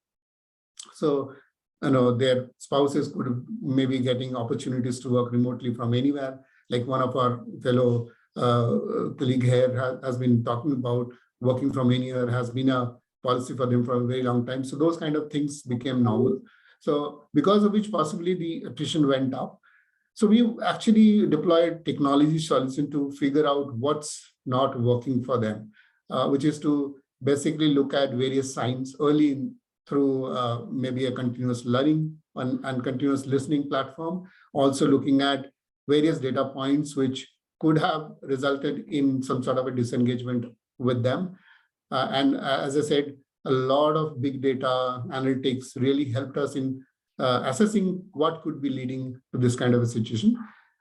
So their spouses could maybe getting opportunities to work remotely from anywhere. Like one of our fellow colleague here has been talking about working from anywhere, has been a policy for them for a very long time. So those kind of things became normal. So because of which possibly the attrition went up. So we actually deployed technology solution to figure out what's not working for them, which is to basically look at various signs early through maybe a continuous learning and continuous listening platform. Also looking at various data points which could have resulted in some sort of a disengagement with them. And as I said, a lot of big data analytics really helped us in assessing what could be leading to this kind of a situation.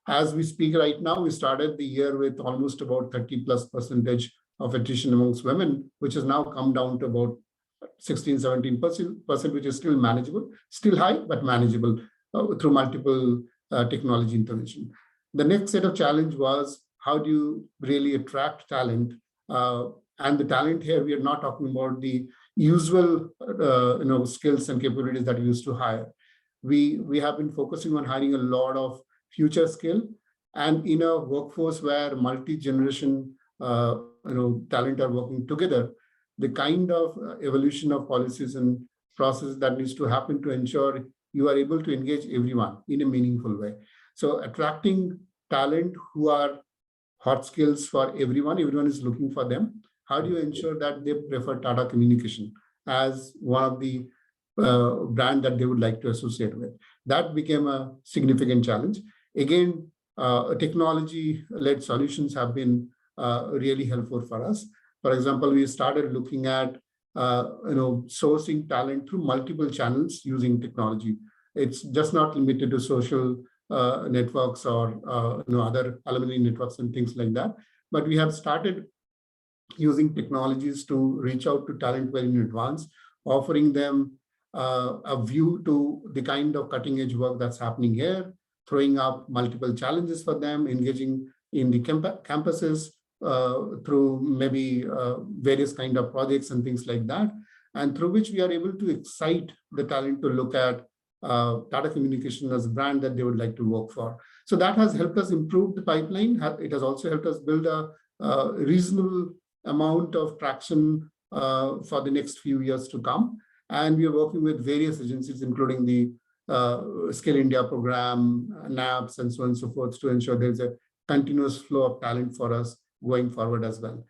As we speak right now, we started the year with almost about 30+% of attrition amongst women, which has now come down to about 16-17%, which is still manageable, still high, but manageable. through multiple technology intervention. The next set of challenge was how do you really attract talent? And the talent here, we are not talking about the usual skills and capabilities that we used to hire. We have been focusing on hiring a lot of future skill, and in a workforce where multi-generation talent are working together, the kind of evolution of policies and processes that needs to happen to ensure you are able to engage everyone in a meaningful way. So attracting talent who are hot skills for everyone is looking for them. How do you ensure that they prefer Tata Communication as one of the brand that they would like to associate with? That became a significant challenge. Again, technology-led solutions have been really helpful for us. For example, we started looking at sourcing talent through multiple channels using technology. It's just not limited to social networks or other alumni networks and things like that. But we have started using technologies to reach out to talent well in advance, offering them a view to the kind of cutting edge work that's happening here, throwing up multiple challenges for them, engaging in the campuses through maybe various kind of projects and things like that, and through which we are able to excite the talent to look at Tata Communication as a brand that they would like to work for. So that has helped us improve the pipeline. It has also helped us build a reasonable amount of traction for the next few years to come. And we are working with various agencies, including the Skill India program, NAPS, and so on and so forth, to ensure there's a continuous flow of talent for us going forward as well.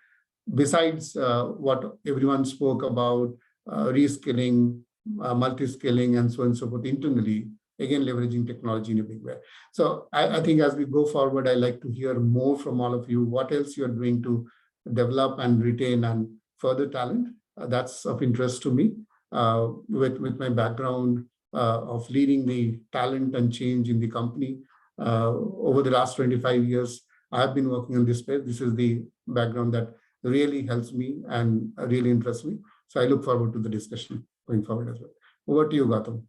Besides what everyone spoke about, reskilling, multi-skilling, and so on and so forth internally, again, leveraging technology in a big way. So I think as we go forward, I'd like to hear more from all of you, what else you're doing to develop and retain and further talent. That's of interest to me. With my background of leading the talent and change in the company over the last 25 years, I have been working on this space. This is the background that really helps me and really interests me. So I look forward to the discussion going forward as well. Over to you, Gautam.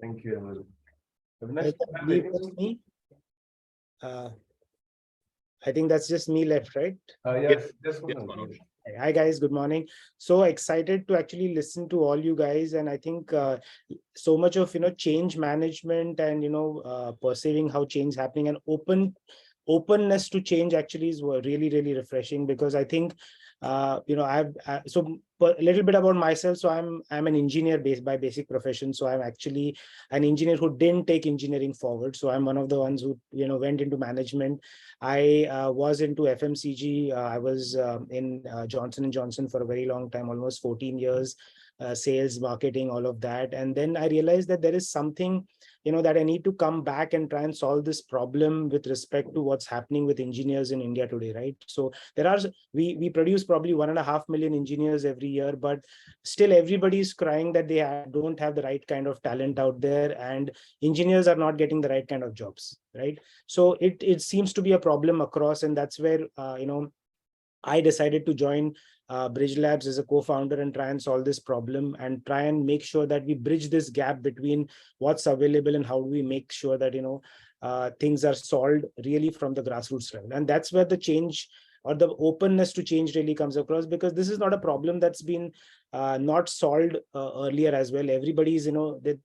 Thank you, me. I think that's just me left, right? Yes, just one. Hi guys, good morning. So excited to actually listen to all you guys, and I think so much of change management and perceiving how change is happening and openness to change actually is really refreshing, because I think so a little bit about myself. So I'm an engineer by basic profession. So I'm actually an engineer who didn't take engineering forward. So I'm one of the ones who went into management. I was into FMCG. I was in Johnson & Johnson for a very long time, almost 14 years, sales, marketing, all of that. And then I realized that there is something that I need to come back and try and solve this problem with respect to what's happening with engineers in India today, right? So we produce probably 1.5 million engineers every year, but still everybody is crying that they don't have the right kind of talent out there, and engineers are not getting the right kind of jobs, right? So it seems to be a problem across, and that's where I decided to join Bridge Labs as a co-founder and try and solve this problem and try and make sure that we bridge this gap between what's available and how do we make sure that things are solved really from the grassroots level. And that's where the change or the openness to change really comes across, because this is not a problem that's been not solved earlier as well. Everybody's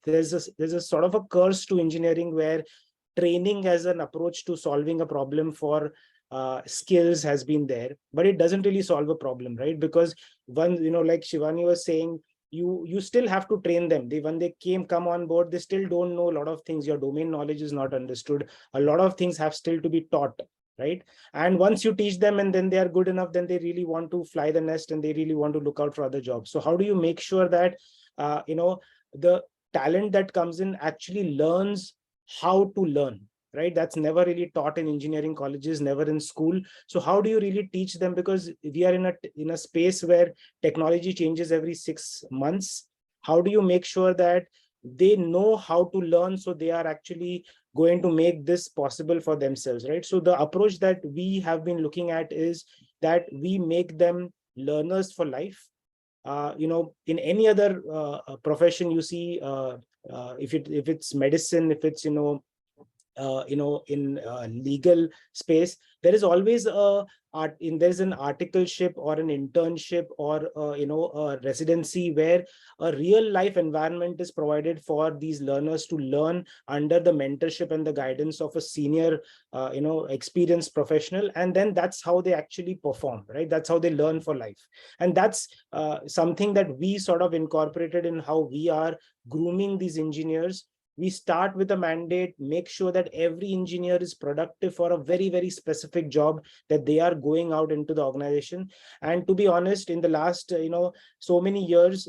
there's a sort of a curse to engineering where training as an approach to solving a problem for skills has been there, but it doesn't really solve a problem, right? Because like Shivani was saying, you still have to train them. When they come on board, they still don't know a lot of things. Your domain knowledge is not understood. A lot of things have still to be taught, right? And once you teach them and then they are good enough, then they really want to fly the nest and they really want to look out for other jobs. So how do you make sure that the talent that comes in actually learns how to learn, right? That's never really taught in engineering colleges, never in school. So how do you really teach them? Because we are in a space where technology changes every 6 months. How do you make sure that they know how to learn, so they are actually going to make this possible for themselves, right? So the approach that we have been looking at is that we make them learners for life. in any other profession, you see, if it's medicine, if it's in legal space, there is always there's an articleship or an internship or a residency where a real life environment is provided for these learners to learn under the mentorship and the guidance of a senior experienced professional, and then that's how they actually perform, right? That's how they learn for life. And that's something that we sort of incorporated in how we are grooming these engineers. We start with a mandate, make sure that every engineer is productive for a very, very specific job that they are going out into the organization. And to be honest, in the last, so many years,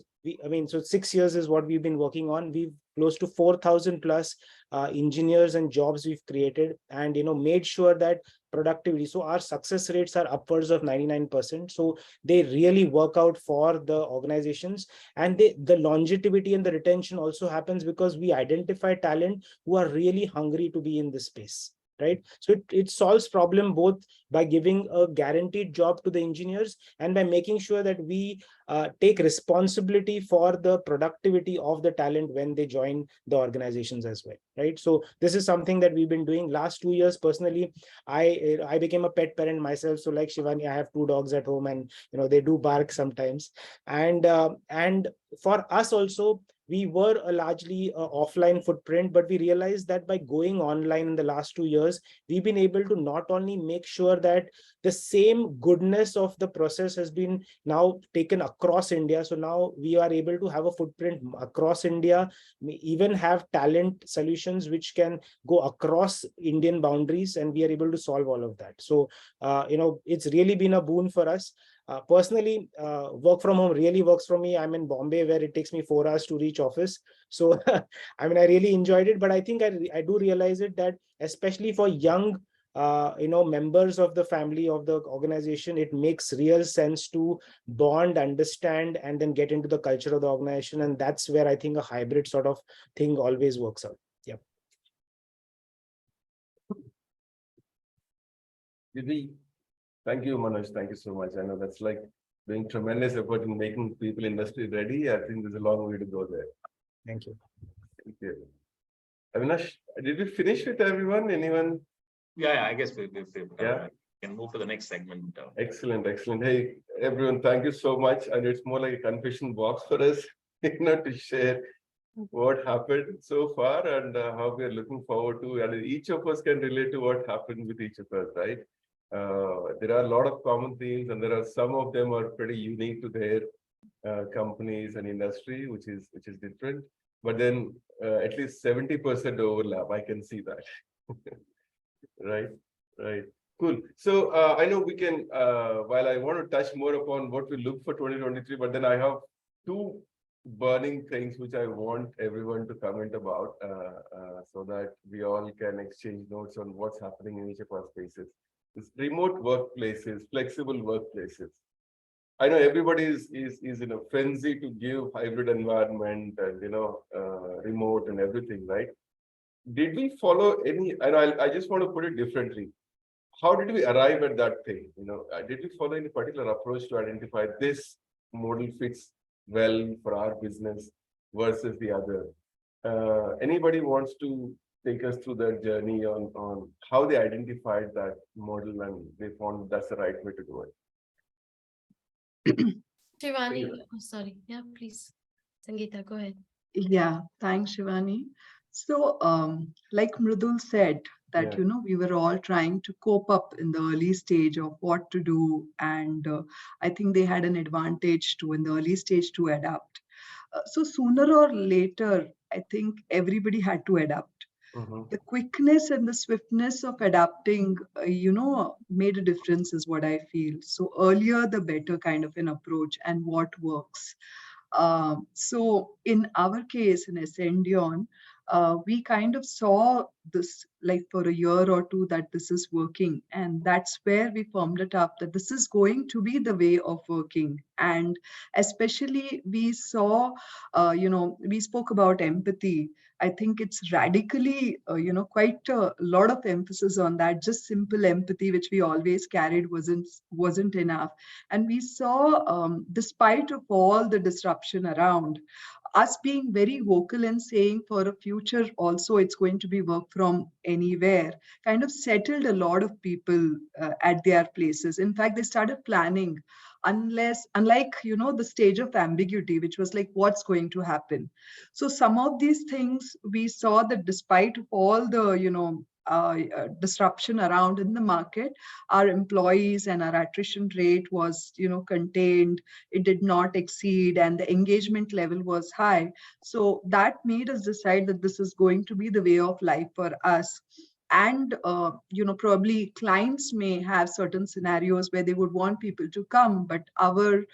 so 6 years is what we've been working on. We've close to 4,000 plus engineers and jobs we've created, and made sure that productivity. So our success rates are upwards of 99%. So they really work out for the organizations, and the longevity and the retention also happens because we identify talent who are really hungry to be in this space. Right. So it solves problem both by giving a guaranteed job to the engineers and by making sure that we take responsibility for the productivity of the talent when they join the organizations as well. Right. So this is something that we've been doing last 2 years. Personally, I became a pet parent myself. So like Shivani, I have 2 dogs at home, and they do bark sometimes. And for us also, we were a largely offline footprint, but we realized that by going online in the last 2 years, we've been able to not only make sure that the same goodness of the process has been now taken across India. So now we are able to have a footprint across India. We even have talent solutions which can go across Indian boundaries, and we are able to solve all of that. So, it's really been a boon for us. Personally, work from home really works for me. I'm in Bombay, where it takes me 4 hours to reach office. So, I really enjoyed it, but I think I do realize it that especially for young, members of the family of the organization, it makes real sense to bond, understand, and then get into the culture of the organization. And that's where I think a hybrid sort of thing always works out. Yeah. Thank you, Manoj. Thank you so much. I know that's like doing tremendous effort in making people industry ready. I think there's a long way to go there. Thank you. Thank you. Avinash, did we finish with everyone? Anyone? Yeah, I guess we Yeah. Can move to the next segment. Excellent, excellent. Hey, everyone, thank you so much. And it's more like a confession box for us, to share what happened so far and how we are looking forward to. And each of us can relate to what happened with each of us, right? There are a lot of common themes, and there are some of them are pretty unique to their companies and industry, which is different. But then at least 70% overlap. I can see that. Right. Cool. So I know we can, while I want to touch more upon what we look for 2023, but then I have 2 burning things which I want everyone to comment about so that we all can exchange notes on what's happening in each of our spaces. This remote workplaces, flexible workplaces. I know everybody is in a frenzy to give hybrid environment and remote and everything, right? Did we follow any? And I just want to put it differently. How did we arrive at that thing? Did we follow any particular approach to identify this model fits well for our business versus the other? Anybody wants to take us through their journey on how they identified that model and they found that's the right way to do it? Shivani, sorry. Yeah, please. Sangeeta, go ahead. Yeah, thanks, Shivani. So, like Mridul said, that, we were all trying to cope up in the early stage of what to do. And I think they had an advantage too in the early stage to adapt. So sooner or later, I think everybody had to adapt. The quickness and the swiftness of adapting, made a difference is what I feel. So earlier, the better kind of an approach and what works. So in our case, in Ascendion, we kind of saw this like for a year or two that this is working. And that's where we formed it up that this is going to be the way of working. And especially we saw, we spoke about empathy. I think it's radically, quite a lot of emphasis on that. Just simple empathy, which we always carried, wasn't enough. And we saw, despite of all the disruption around, us being very vocal and saying for a future also it's going to be work from anywhere, kind of settled a lot of people at their places. In fact, they started planning, unlike the stage of ambiguity, which was like what's going to happen. So some of these things we saw that despite all the disruption around in the market, our employees and our attrition rate was contained. It did not exceed, and the engagement level was high. So that made us decide that this is going to be the way of life for us. And probably clients may have certain scenarios where they would want people to come, but our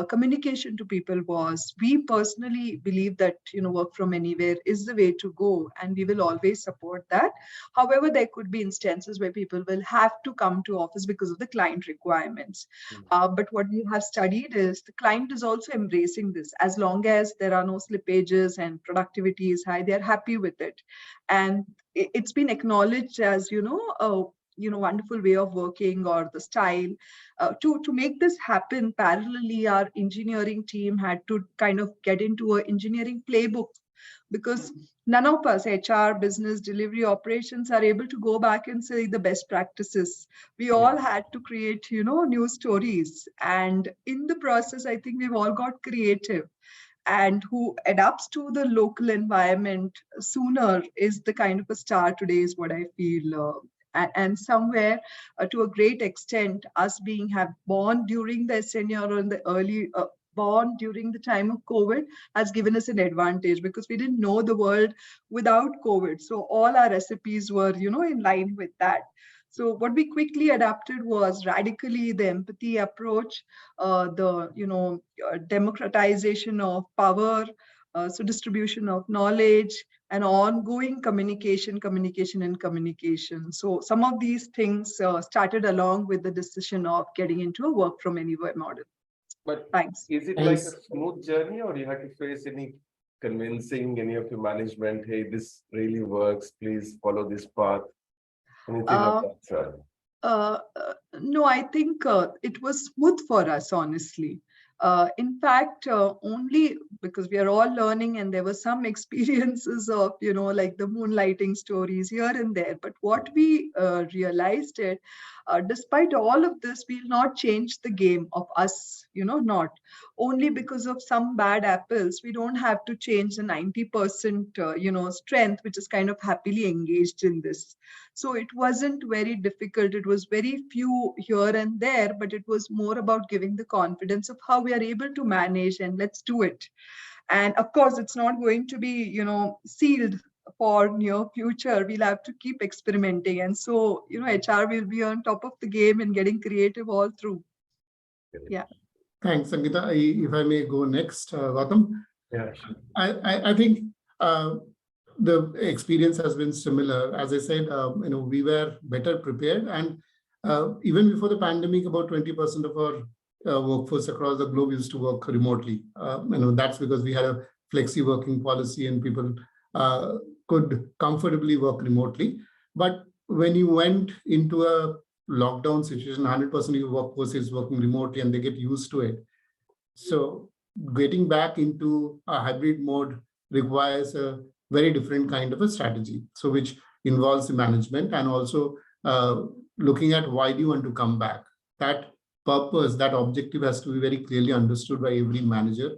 communication to people was, we personally believe that work from anywhere is the way to go, and we will always support that. However, there could be instances where people will have to come to office because of the client requirements. But what we have studied is the client is also embracing this. As long as there are no slippages and productivity is high, they're happy with it. And it's been acknowledged as a wonderful way of working, or the style. To make this happen parallelly, our engineering team had to kind of get into an engineering playbook, because none of us, HR, business, delivery, operations, are able to go back and say the best practices. We all had to create new stories, and in the process I think we've all got creative. And who adapts to the local environment sooner is the kind of a star today, is what I feel. And somewhere, to a great extent, us born during the SNR or in the early, born during the time of COVID, has given us an advantage, because we didn't know the world without COVID. So all our recipes were, in line with that. So what we quickly adapted was radically the empathy approach, the democratization of power, so distribution of knowledge, and ongoing communication. So some of these things started along with the decision of getting into a work from anywhere model. But thanks. Is it like a smooth journey, or you had to face any convincing any of your management? Hey, this really works. Please follow this path. Anything of that sort? No, I think it was smooth for us, honestly. In fact, only because we are all learning, and there were some experiences of, like the moonlighting stories here and there. But what we realized is, despite all of this, we'll not change the game of us, not only because of some bad apples. We don't have to change the 90%, strength, which is kind of happily engaged in this. So it wasn't very difficult. It was very few here and there, but it was more about giving the confidence of how we are able to manage, and let's do it. And of course, it's not going to be, sealed for near future. We'll have to keep experimenting. And so, HR will be on top of the game and getting creative all through. Yeah. Thanks, Sangeeta. If I may go next, Gautam. Yeah, sure. I think the experience has been similar. As I said, we were better prepared, and even before the pandemic, about 20% of our workforce across the globe used to work remotely. That's because we had a flexi working policy, and people could comfortably work remotely. But when you went into a lockdown situation, 100% of your workforce is working remotely, and they get used to it. So getting back into a hybrid mode requires a very different kind of a strategy. So which involves the management, and also looking at why do you want to come back. That purpose, that objective has to be very clearly understood by every manager.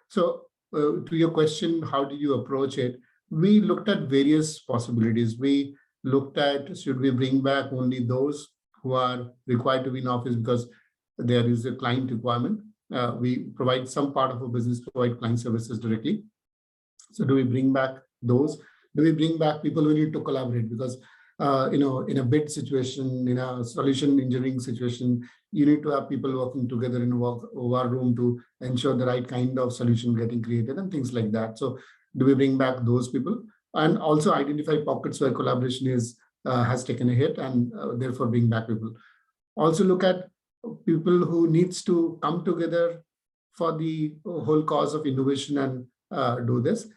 So to your question, how did you approach it? We looked at various possibilities. We looked at, should we bring back only those who are required to be in office because there is a client requirement? We provide some part of our business to provide client services directly. So do we bring back those? Do we bring back people who need to collaborate? Because in a bid situation, in a solution engineering situation, you need to have people working together in a war room to ensure the right kind of solution getting created and things like that. So do we bring back those people? and also identify pockets where collaboration has taken a hit and therefore bring back people. Also look at people who needs to come together for the whole cause of innovation and do this.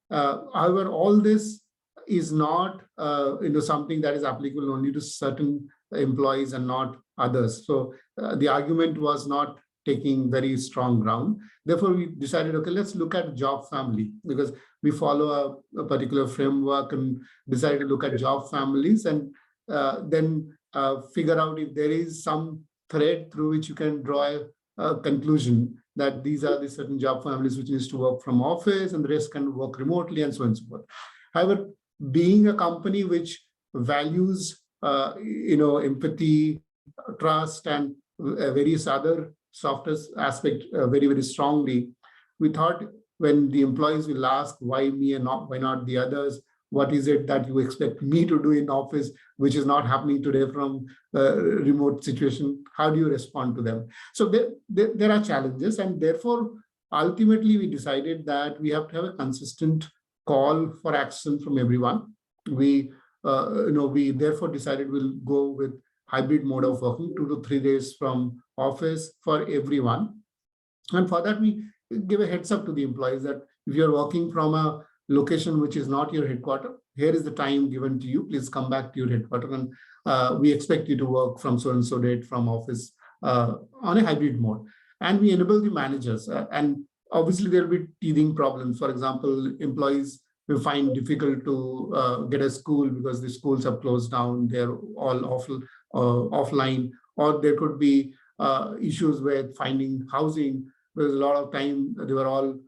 However, all this is not something that is applicable only to certain employees and not others. So the argument was not taking very strong ground. Therefore, we decided, okay, let's look at job family, because we follow a particular framework, and decided to look at job families and then figure out if there is some thread through which you can draw a conclusion that these are the certain job families which needs to work from office and the rest can work remotely and so on and so forth. However, being a company which values empathy, trust, and various other softer aspects very, very strongly, we thought when the employees will ask why me and why not the others, what is it that you expect me to do in office, which is not happening today from a remote situation? How do you respond to them? So there are challenges, and therefore, ultimately, we decided that we have to have a consistent call for action from everyone. We therefore decided we'll go with hybrid mode of working, 2 to 3 days from office for everyone. And for that, we give a heads up to the employees that if you're working from a location which is not your headquarters, here is the time given to you. Please come back to your headquarters, and we expect you to work from so and so date from office on a hybrid mode. And we enable the managers. And obviously, there will be teething problems. For example, employees will find difficult to get a school because the schools have closed down. They're all offline, or there could be issues with finding housing. There's a lot of time they were all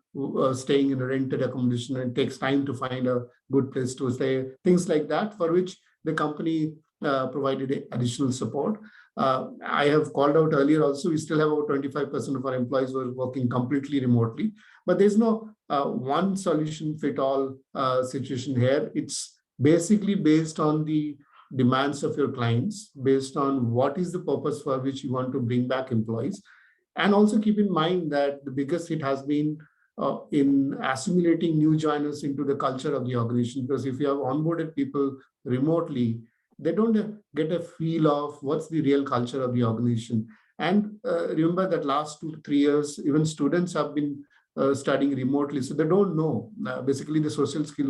staying in a rented accommodation, and it takes time to find a good place to stay, things like that, for which the company provided additional support. I have called out earlier also, we still have about 25% of our employees who are working completely remotely, but there's no one solution fit all situation here. It's basically based on the demands of your clients, based on what is the purpose for which you want to bring back employees. And also keep in mind that the biggest hit has been in assimilating new joiners into the culture of the organization, because if you have onboarded people remotely, they don't get a feel of what's the real culture of the organization. And remember that last 2 to 3 years, even students have been studying remotely, so they don't know. Basically, the social skill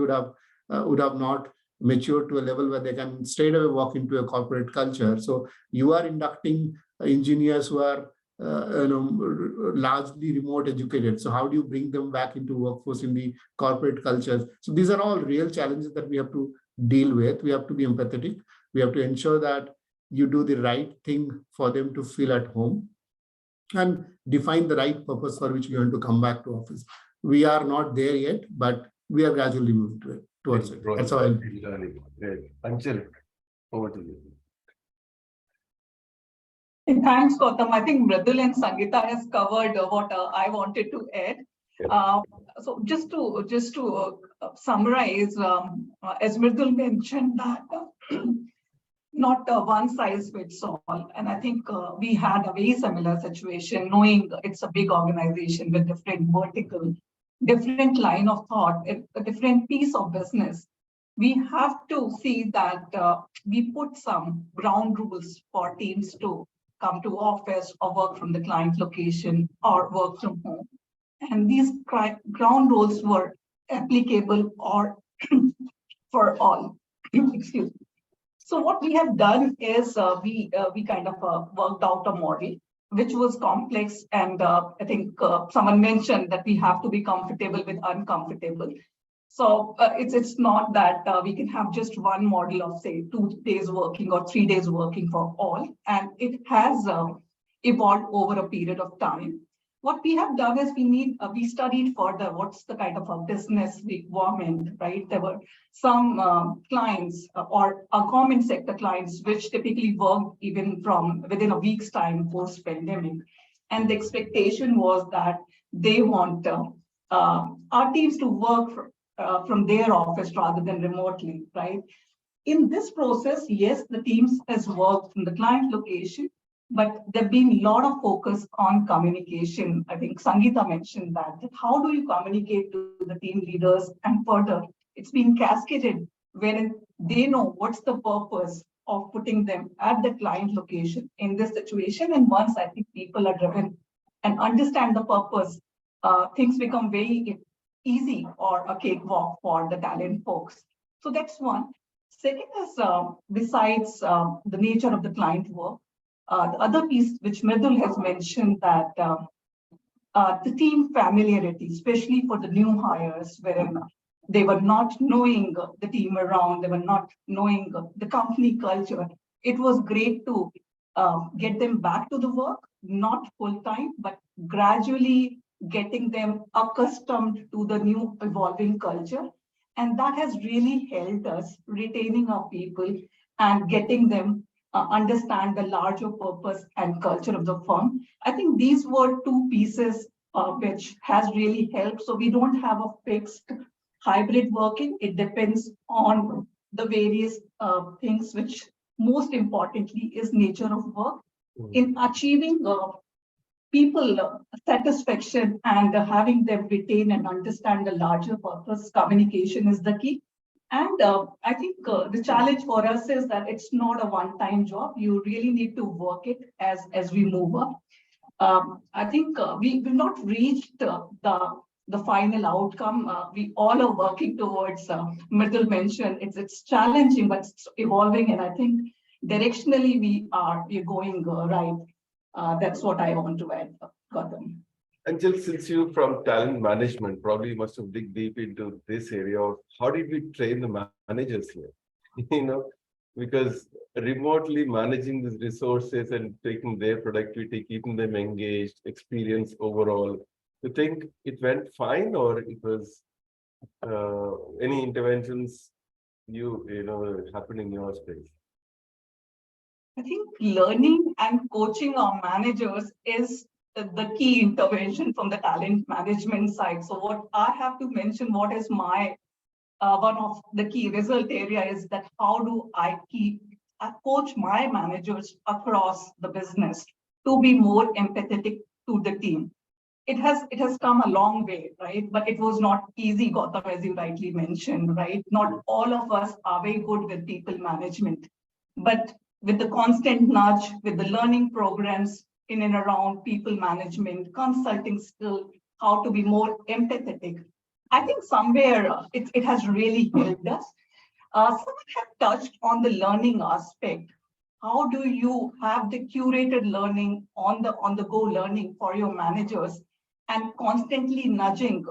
would have not matured to a level where they can straight away walk into a corporate culture. So you are inducting engineers who are largely remote educated. So how do you bring them back into workforce in the corporate culture? So these are all real challenges that we have to deal with. We have to be empathetic. We have to ensure that you do the right thing for them to feel at home, and define the right purpose for which we want to come back to office. We are not there yet, but we are gradually moving towards it. That's how I'll be learning. Anchal, over to you. Thanks, Gautam. I think Mridul and Sangeeta has covered what I wanted to add. So just to summarize, as Mridul mentioned, that not one size fits all. And I think we had a very similar situation, knowing it's a big organization with different vertical, different line of thought, a different piece of business. We have to see that we put some ground rules for teams to come to office or work from the client location or work from home. And these ground rules were applicable or for all. Excuse me. So what we have done is we kind of worked out a model which was complex, and I think someone mentioned that we have to be comfortable with uncomfortable. So it's not that we can have just one model of, say, 2 days working or 3 days working for all, and it has evolved over a period of time. What we have done is we studied further what's the kind of a business requirement, right? There were some clients or government sector clients which typically work even from within a week's time post-pandemic. And the expectation was that they want our teams to work from their office rather than remotely, right? In this process, yes, the teams has worked from the client location, but there's been a lot of focus on communication. I think Sangeeta mentioned that how do you communicate to the team leaders and further it's been cascaded wherein they know what's the purpose of putting them at the client location in this situation. And once I think people are driven and understand the purpose, things become very easy or a cakewalk for the talent folks. So that's one. Second is, besides the nature of the client work, the other piece which Mridul has mentioned, that the team familiarity, especially for the new hires, wherein they were not knowing the team around, they were not knowing the company culture. It was great to get them back to the work, not full time, but gradually getting them accustomed to the new evolving culture. And that has really helped us retaining our people and getting them understand the larger purpose and culture of the firm. I think these were two pieces which has really helped. So we don't have a fixed hybrid working. It depends on the various things, which most importantly is nature of work. In achieving people satisfaction and having them retain and understand the larger purpose, communication is the key. And I think the challenge for us is that it's not a one-time job. You really need to work it as we move up. I think we've not reached the final outcome. We all are working towards, Mridul mentioned, it's challenging, but it's evolving. And I think directionally we're going right. That's what I want to add, Gautam. And just since you're from talent management, probably you must have dig deep into this area of how did we train the managers here? Because remotely managing these resources and taking their productivity, keeping them engaged, experience overall, you think it went fine, or it was any interventions happened in your space? I think learning and coaching our managers is the key intervention from the talent management side. So what I have to mention, what is my one of the key result area is that how do I coach my managers across the business to be more empathetic to the team. It has come a long way, right? But it was not easy, Gautam, as you rightly mentioned, right? Not all of us are very good with people management, but with the constant nudge, with the learning programs in and around people management, consulting skill, how to be more empathetic. I think somewhere it has really helped us. Someone have touched on the learning aspect. How do you have the curated learning on the go learning for your managers and constantly nudging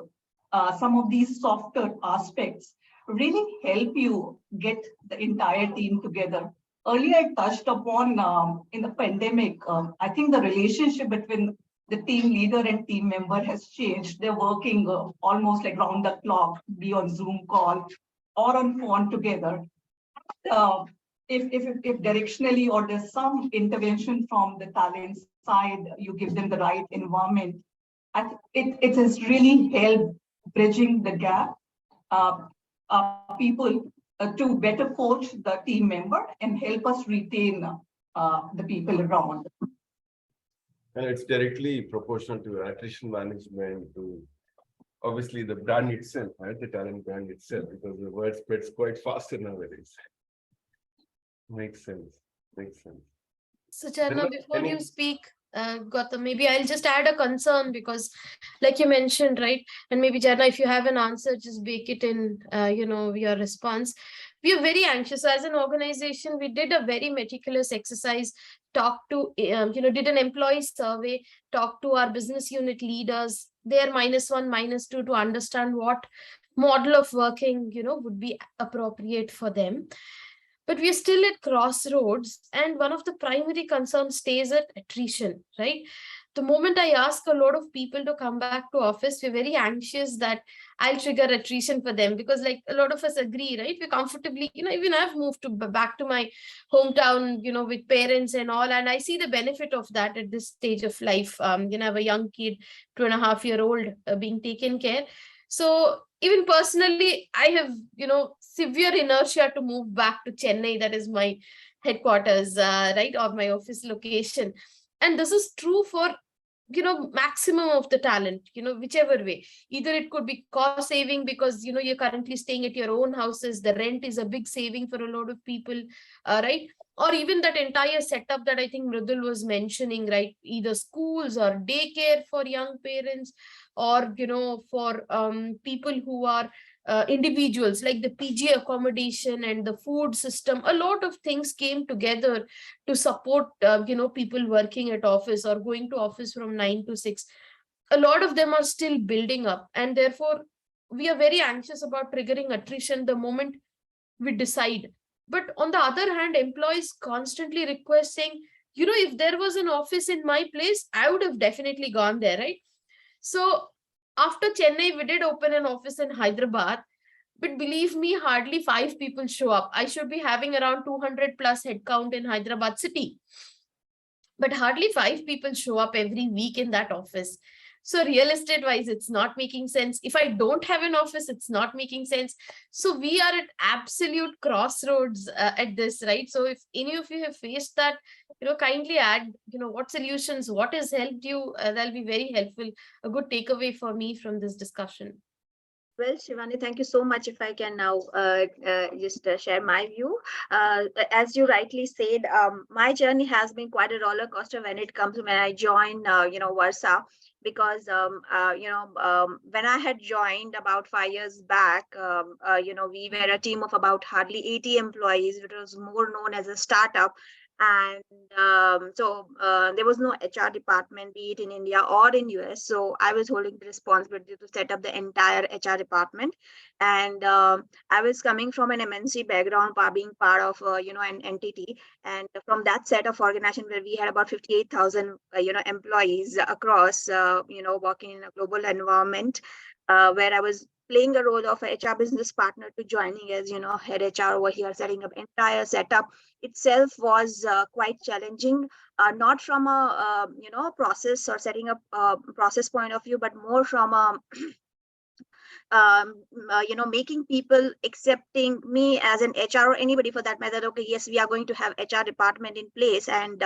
some of these softer aspects really help you get the entire team together. Earlier, I touched upon in the pandemic, I think the relationship between the team leader and team member has changed. They're working almost like round the clock, be on Zoom call or on phone together. If directionally or there's some intervention from the talent side, you give them the right environment, it has really helped bridging the gap. People to better coach the team member and help us retain the people around. And it's directly proportional to attrition management, to obviously the brand itself, right? The talent brand itself, because the word spreads quite faster nowadays. Makes sense. Makes sense. So Charna, before you speak, Gautam, maybe I'll just add a concern, because like you mentioned, right? And maybe Charna, if you have an answer, just bake it in, your response. We are very anxious. So as an organization, we did a very meticulous exercise, talked to, did an employee survey, talked to our business unit leaders, their -1, -2, to understand what model of working, would be appropriate for them. But we are still at crossroads, and one of the primary concerns stays at attrition, right? The moment I ask a lot of people to come back to office, we're very anxious that I'll trigger attrition for them, because like a lot of us agree, right? We're comfortably, even I've moved back to my hometown, with parents and all, and I see the benefit of that at this stage of life. I have a young kid, 2.5-year-old, being taken care. So even personally, I have, severe inertia to move back to Chennai. That is my headquarters, right? Or my office location. And this is true for maximum of the talent, whichever way. Either it could be cost saving because, you're currently staying at your own houses. The rent is a big saving for a lot of people, right? Or even that entire setup that I think Mridul was mentioning, right? Either schools or daycare for young parents, or, for people who are individuals, like the PG accommodation and the food system. A lot of things came together to support, people working at office or going to office from 9 to 6. A lot of them are still building up, and therefore we are very anxious about triggering attrition the moment we decide. But on the other hand, employees constantly request saying, if there was an office in my place, I would have definitely gone there, right? So after Chennai, we did open an office in Hyderabad, but believe me, hardly 5 people show up. I should be having around 200 plus headcount in Hyderabad city, but hardly 5 people show up every week in that office. So real estate wise, it's not making sense. If I don't have an office, it's not making sense. So we are at absolute crossroads at this, right? So if any of you have faced that, kindly add, what solutions, what has helped you, that'll be very helpful. A good takeaway for me from this discussion. Well, Shivani, thank you so much. If I can now just share my view. As you rightly said, my journey has been quite a roller coaster when it comes to when I joined, Versa, because, when I had joined about 5 years back, we were a team of about hardly 80 employees. It was more known as a startup. And so there was no HR department, be it in India or in US. So I was holding the responsibility to set up the entire HR department. And I was coming from an MNC background, being part of, an entity. And from that set of organization where we had about 58,000, employees across, working in a global environment, where I was playing a role of a HR business partner to joining as, head HR over here, setting up entire setup itself was quite challenging, not from a, process or setting up process point of view, but more from a making people accepting me as an HR or anybody for that matter. Okay, yes, we are going to have HR department in place, and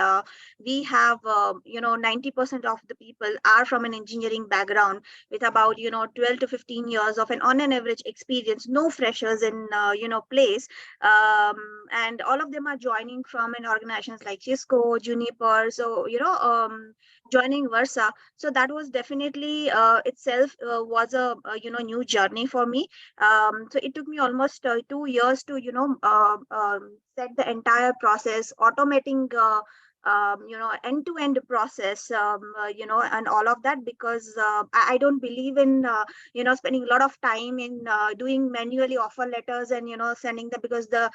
we have 90% of the people are from an engineering background with about 12 to 15 years of on an average experience, no freshers in place, and all of them are joining from an organizations like Cisco, Juniper, so joining Versa. So that was definitely itself was a new journey for me. So it took me almost 2 years to set the entire process, automating end-to-end process, and all of that, because I don't believe in spending a lot of time in doing manually offer letters and sending them, because the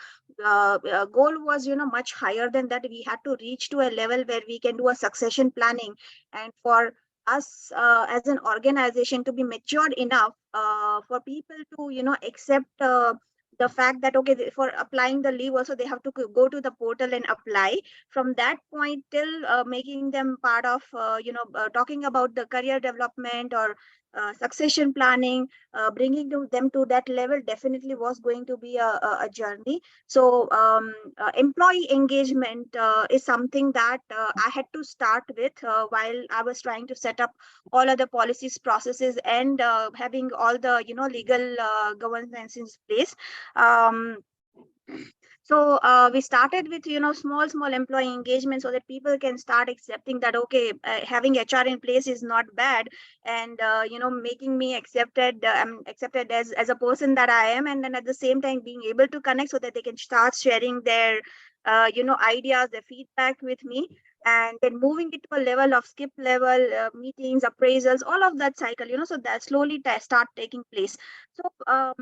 goal was much higher than that. We had to reach to a level where we can do a succession planning, and for us as an organization to be matured enough for people to accept the fact that okay, for applying the leave also they have to go to the portal and apply. From that point till making them part of talking about the career development or succession planning, bringing them to that level definitely was going to be a journey. So employee engagement is something that I had to start with while I was trying to set up all other policies, processes, and having all the legal governance in place. So we started with small employee engagement so that people can start accepting that okay, having HR in place is not bad, and making me accepted as a person that I am, and then at the same time being able to connect so that they can start sharing their ideas, their feedback with me, and then moving it to a level of skip level meetings, appraisals, all of that cycle, so that slowly start taking place. So our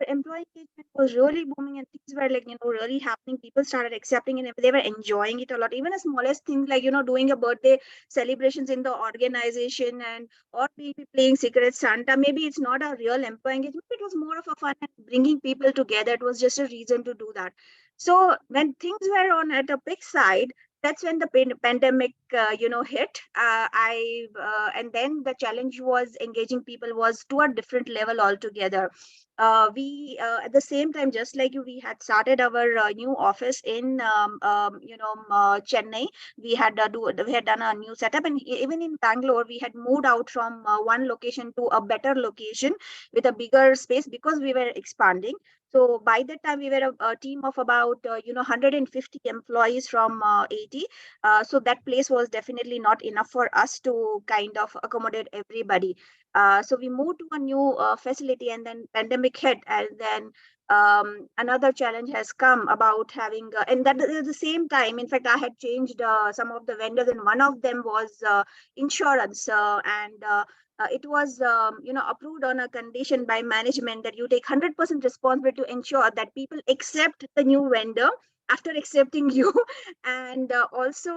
employee engagement was really booming, and things were like really happening. People started accepting it, and they were enjoying it a lot. Even the smallest things like doing a birthday celebrations in the organization, and or maybe playing Secret Santa. Maybe it's not a real employee engagement. It was more of a fun and bringing people together. It was just a reason to do that. So when things were on at a peak side, that's when the pandemic hit. And then the challenge was engaging people was to a different level altogether. we at the same time, just like you, we had started our new office in Chennai. We had done a new setup, and even in Bangalore, we had moved out from one location to a better location with a bigger space because we were expanding. So by that time, we were a team of about 150 employees from 80. So that place was definitely not enough for us to kind of accommodate everybody. So we moved to a new facility, and then pandemic hit, and then another challenge has come about having, and that at the same time, in fact, I had changed some of the vendors, and one of them was insurance, and it was approved on a condition by management that you take 100% responsibility to ensure that people accept the new vendor after accepting you. And also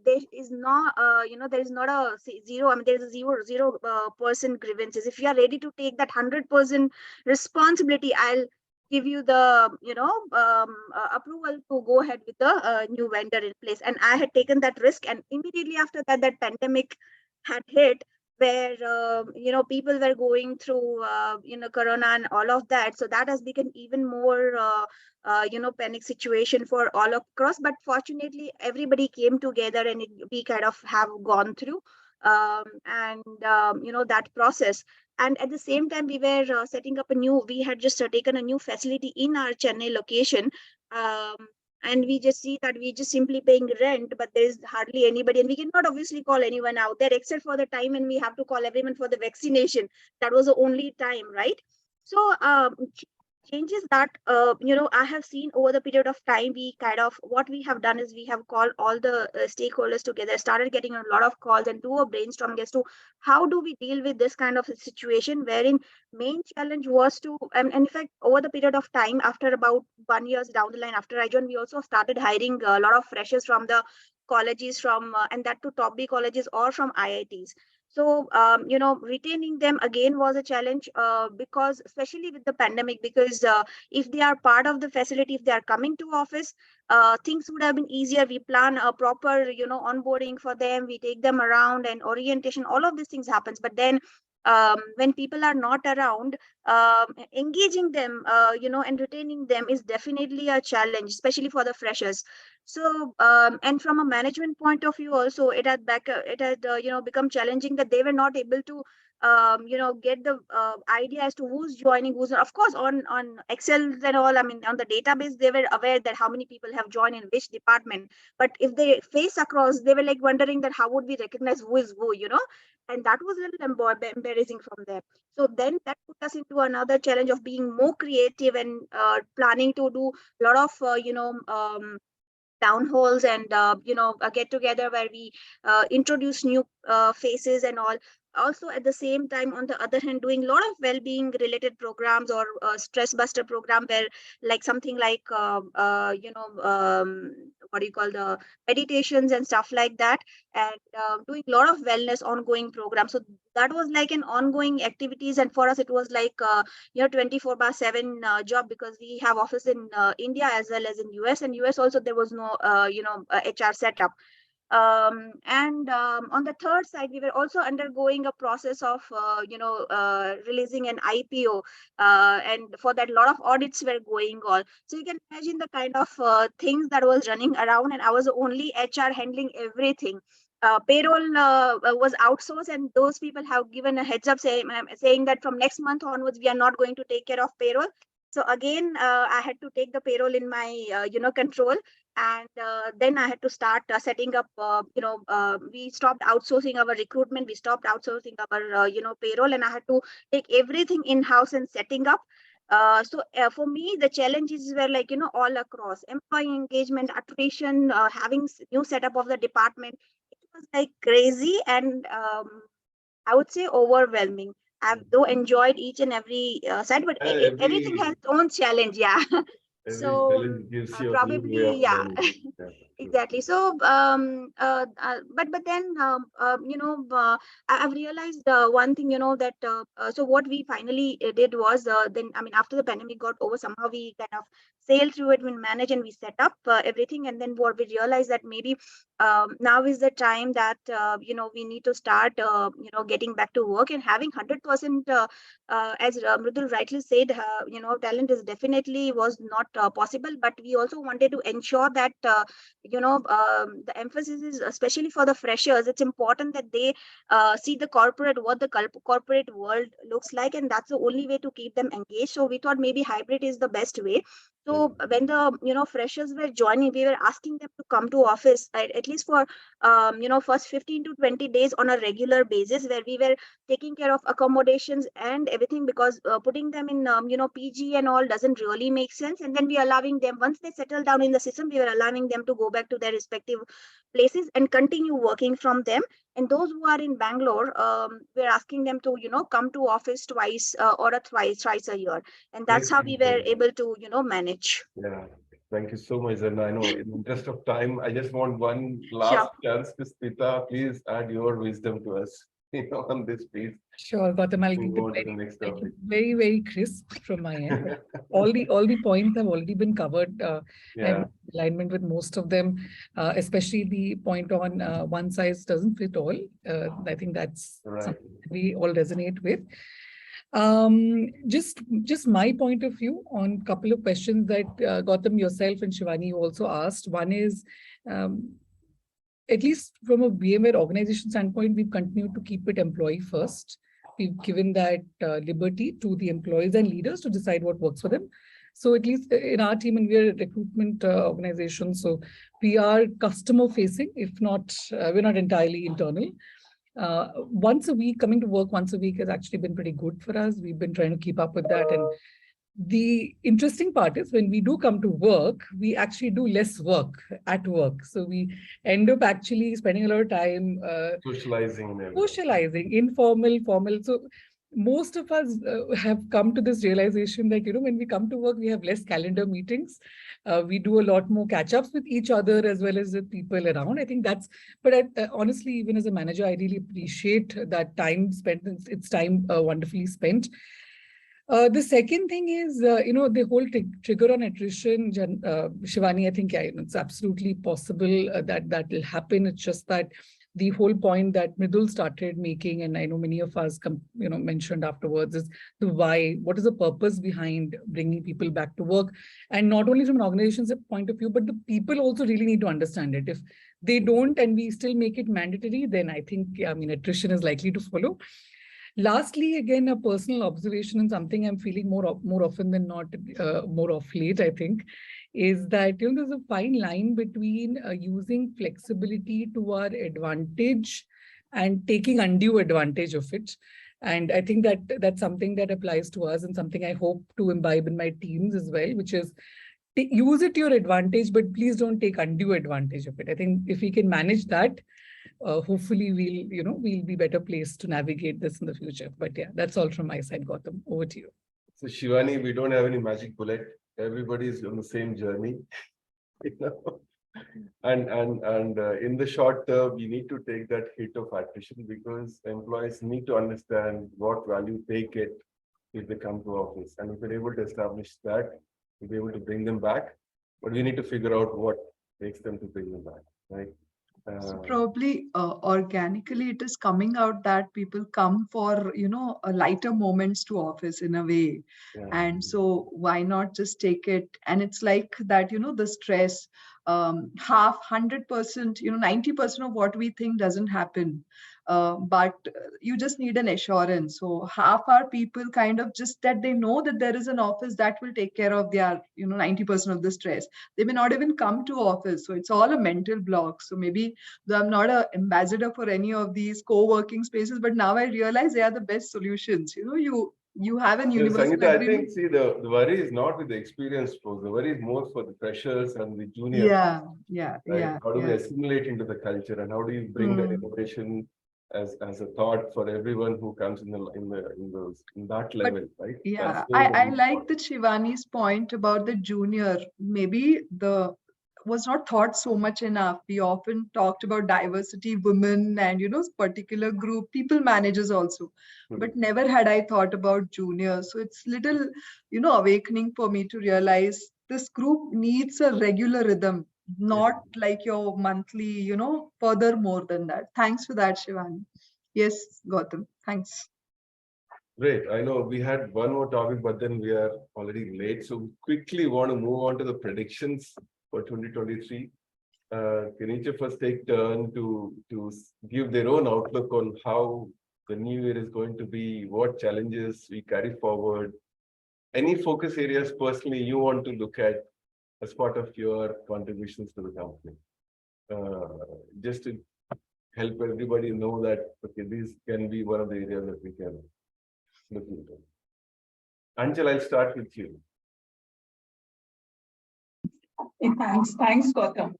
there is not there is not a zero, I mean, there is a zero percent grievances. If you are ready to take that 100% responsibility, I'll give you the approval to go ahead with the new vendor in place. And I had taken that risk, and immediately after that, that pandemic had hit, where people were going through corona and all of that. So that has become even more panic situation for all across. But fortunately, everybody came together, and we kind of have gone through that process. And at the same time, we were setting up we had just taken a new facility in our Chennai location. And we just see that we just simply paying rent, but there's hardly anybody, and we cannot obviously call anyone out there except for the time when we have to call everyone for the vaccination. That was the only time, right? So changes that I have seen over the period of time. We kind of, what we have done is we have called all the stakeholders together, started getting a lot of calls, and do a brainstorming as to how do we deal with this kind of a situation, wherein main challenge was to, and in fact, over the period of time, after about 1 year down the line after I joined, we also started hiring a lot of freshers from the colleges, from and that to top B colleges or from IITs. So, retaining them again was a challenge, because especially with the pandemic, because if they are part of the facility, if they are coming to office, things would have been easier. We plan a proper, onboarding for them. We take them around, and orientation, all of these things happens. But then when people are not around, engaging them, and retaining them is definitely a challenge, especially for the freshers. So, and from a management point of view, also it had become challenging that they were not able to, get the idea as to who's joining, who's not. Of course, on Excel and all, I mean, on the database, they were aware that how many people have joined in which department. But if they face across, they were like wondering that how would we recognize who is who, and that was a little embarrassing from them. So then that put us into another challenge of being more creative and planning to do a lot of, town halls and a get together where we introduce new faces and all. Also, at the same time, on the other hand, doing a lot of well-being related programs, or stress buster program, where like something like what do you call, the meditations and stuff like that, and doing a lot of wellness ongoing programs. So that was like an ongoing activities, and for us it was like 24/7 job, because we have office in India as well as in US, and US also there was no HR setup. And on the third side, we were also undergoing a process of releasing an IPO, and for that, a lot of audits were going on. So you can imagine the kind of things that was running around, and I was the only HR handling everything. Payroll was outsourced, and those people have given a heads up saying that from next month onwards, we are not going to take care of payroll. So again, I had to take the payroll in my control, and then I had to start setting up. We stopped outsourcing our recruitment, we stopped outsourcing our payroll, and I had to take everything in house and setting up. So for me, the challenges were like all across: employee engagement, attrition, having new setup of the department. It was like crazy, and I would say overwhelming. I've though enjoyed each and every side, but everything has its own challenge. Yeah. Every So challenge gives you a new way probably, of yeah. learning. Yeah. Exactly. So, but then, I've realized one thing, that so what we finally did was then, I mean, after the pandemic got over, somehow we kind of sailed through it, we managed and we set up everything. And then what we realized that maybe now is the time that, we need to start, getting back to work and having 100%, as Mridul rightly said, talent is definitely was not possible, but we also wanted to ensure that, the emphasis is especially for the freshers. It's important that they see the what the corporate world looks like, and that's the only way to keep them engaged. So we thought maybe hybrid is the best way. So when the freshers were joining, we were asking them to come to office at least for first 15 to 20 days on a regular basis, where we were taking care of accommodations and everything, because putting them in PG and all doesn't really make sense. And then we are allowing them, once they settle down in the system, we were allowing them to go back to their respective places and continue working from them. And those who are in Bangalore, we're asking them to come to office twice or thrice a year, and that's how we were able to manage. Yeah, thank you so much. And I know in the interest of time, I just want one last Sure. chance to Smita. Please add your wisdom to us, on this piece. Sure, Gautam, I'll keep Move on it to the next very, topic. very, very crisp from my end. All the points have already been covered. Yeah. I'm in alignment with most of them, especially the point on one size doesn't fit all. I think that's Right. something we all resonate with. Just my point of view on a couple of questions that Gautam, yourself and Shivani also asked. One is, at least from a VMware organization standpoint, we've continued to keep it employee first. We've given that liberty to the employees and leaders to decide what works for them. So at least in our team, and we're a recruitment organization, so we are customer facing, if not, we're not entirely internal. Once a week, coming to work once a week has actually been pretty good for us. We've been trying to keep up with that. And the interesting part is when we do come to work, we actually do less work at work. So we end up actually spending a lot of time socializing, informal, formal. So most of us have come to this realization that, when we come to work, we have less calendar meetings. We do a lot more catch-ups with each other as well as with people around. I think that's, but honestly, even as a manager, I really appreciate that time spent. It's time wonderfully spent. The second thing is, the whole trigger on attrition, Shivani, I think, it's absolutely possible that will happen. It's just that the whole point that Mridul started making, and I know many of us, mentioned afterwards, is the why. What is the purpose behind bringing people back to work? And not only from an organization's point of view, but the people also really need to understand it. If they don't, and we still make it mandatory, then I think, attrition is likely to follow. Lastly, again, a personal observation and something I'm feeling more often than not, more of late, I think, is that there's a fine line between using flexibility to our advantage and taking undue advantage of it. And I think that that's something that applies to us and something I hope to imbibe in my teams as well, which is use it to your advantage, but please don't take undue advantage of it. I think if we can manage that, hopefully we'll be better placed to navigate this in the future. But yeah, that's all from my side. Gautam, over to you. So Shivani, we don't have any magic bullet. Everybody is on the same journey, and in the short term, you need to take that hit of attrition because employees need to understand what value they get if they come to office, and if we're able to establish that, we'll be able to bring them back. But we need to figure out what makes them to bring them back, right? So probably organically it is coming out that people come for, lighter moments to office in a way. Yeah. And so why not just take it? And it's like that, the stress, 100%, 90% of what we think doesn't happen. But you just need an assurance. So half our people kind of just that they know that there is an office that will take care of their, 90% of the stress. They may not even come to office. So it's all a mental block. So maybe I'm not an ambassador for any of these co-working spaces, but now I realize they are the best solutions. You have an universal Sangeeta, I agreement. think, the worry is not with the experienced folks. The worry is more for the freshers and the juniors. Yeah. How do we assimilate into the culture, and how do you bring that innovation as a thought for everyone who comes in that level, right? Yeah, I like the Shivani's point about the junior. Maybe was not thought so much enough. We often talked about diversity, women, and particular group, people managers also, but never had I thought about juniors. So it's little, awakening for me to realize this group needs a regular rhythm, not like your monthly, further more than that. Thanks for that, Shivani. Yes, Gautam. Thanks. Great. I know we had one more topic, but then we are already late. So quickly want to move on to the predictions for 2023. Can each of us take turn to give their own outlook on how the new year is going to be, what challenges we carry forward, any focus areas personally you want to look at as part of your contributions to the company. Just to help everybody know that, okay, this can be one of the areas that we can look into. Anjal, I'll start with you. Thanks, Gautam.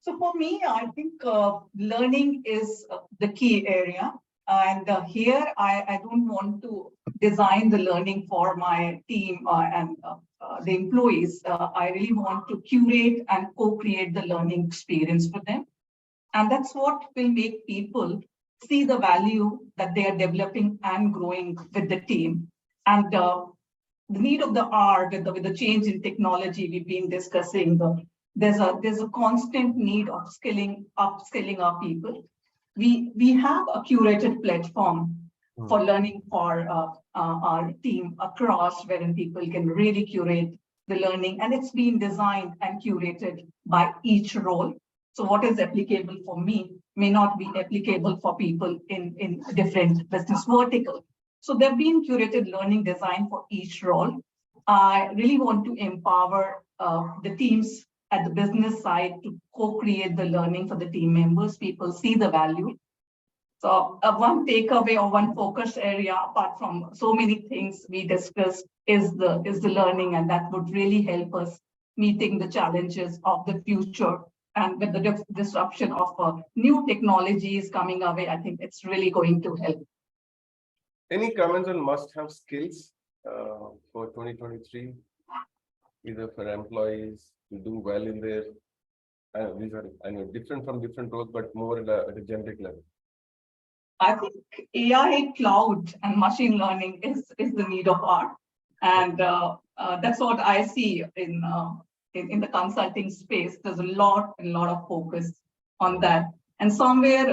So for me, I think learning is the key area. And here, I don't want to design the learning for my team and the employees. I really want to curate and co-create the learning experience for them. And that's what will make people see the value that they are developing and growing with the team. And the need of the hour with the change in technology we've been discussing, there's a constant need of upskilling our people. We have a curated platform for learning for our team across, wherein people can really curate the learning, and it's been designed and curated by each role. So what is applicable for me may not be applicable for people in different business verticals. So there've been curated learning design for each role. I really want to empower the teams at the business side to co-create the learning for the team members. People see the value. So one takeaway or one focus area, apart from so many things we discussed, is the learning, and that would really help us meeting the challenges of the future. And with the disruption of new technologies coming our way, I think it's really going to help. Any comments on must-have skills for 2023, either for employees to do well in their, these are, I know, different from different roles, but more at a generic level? I think AI, cloud, and machine learning is the need of hour. And that's what I see in the consulting space. There's a lot of focus on that. And somewhere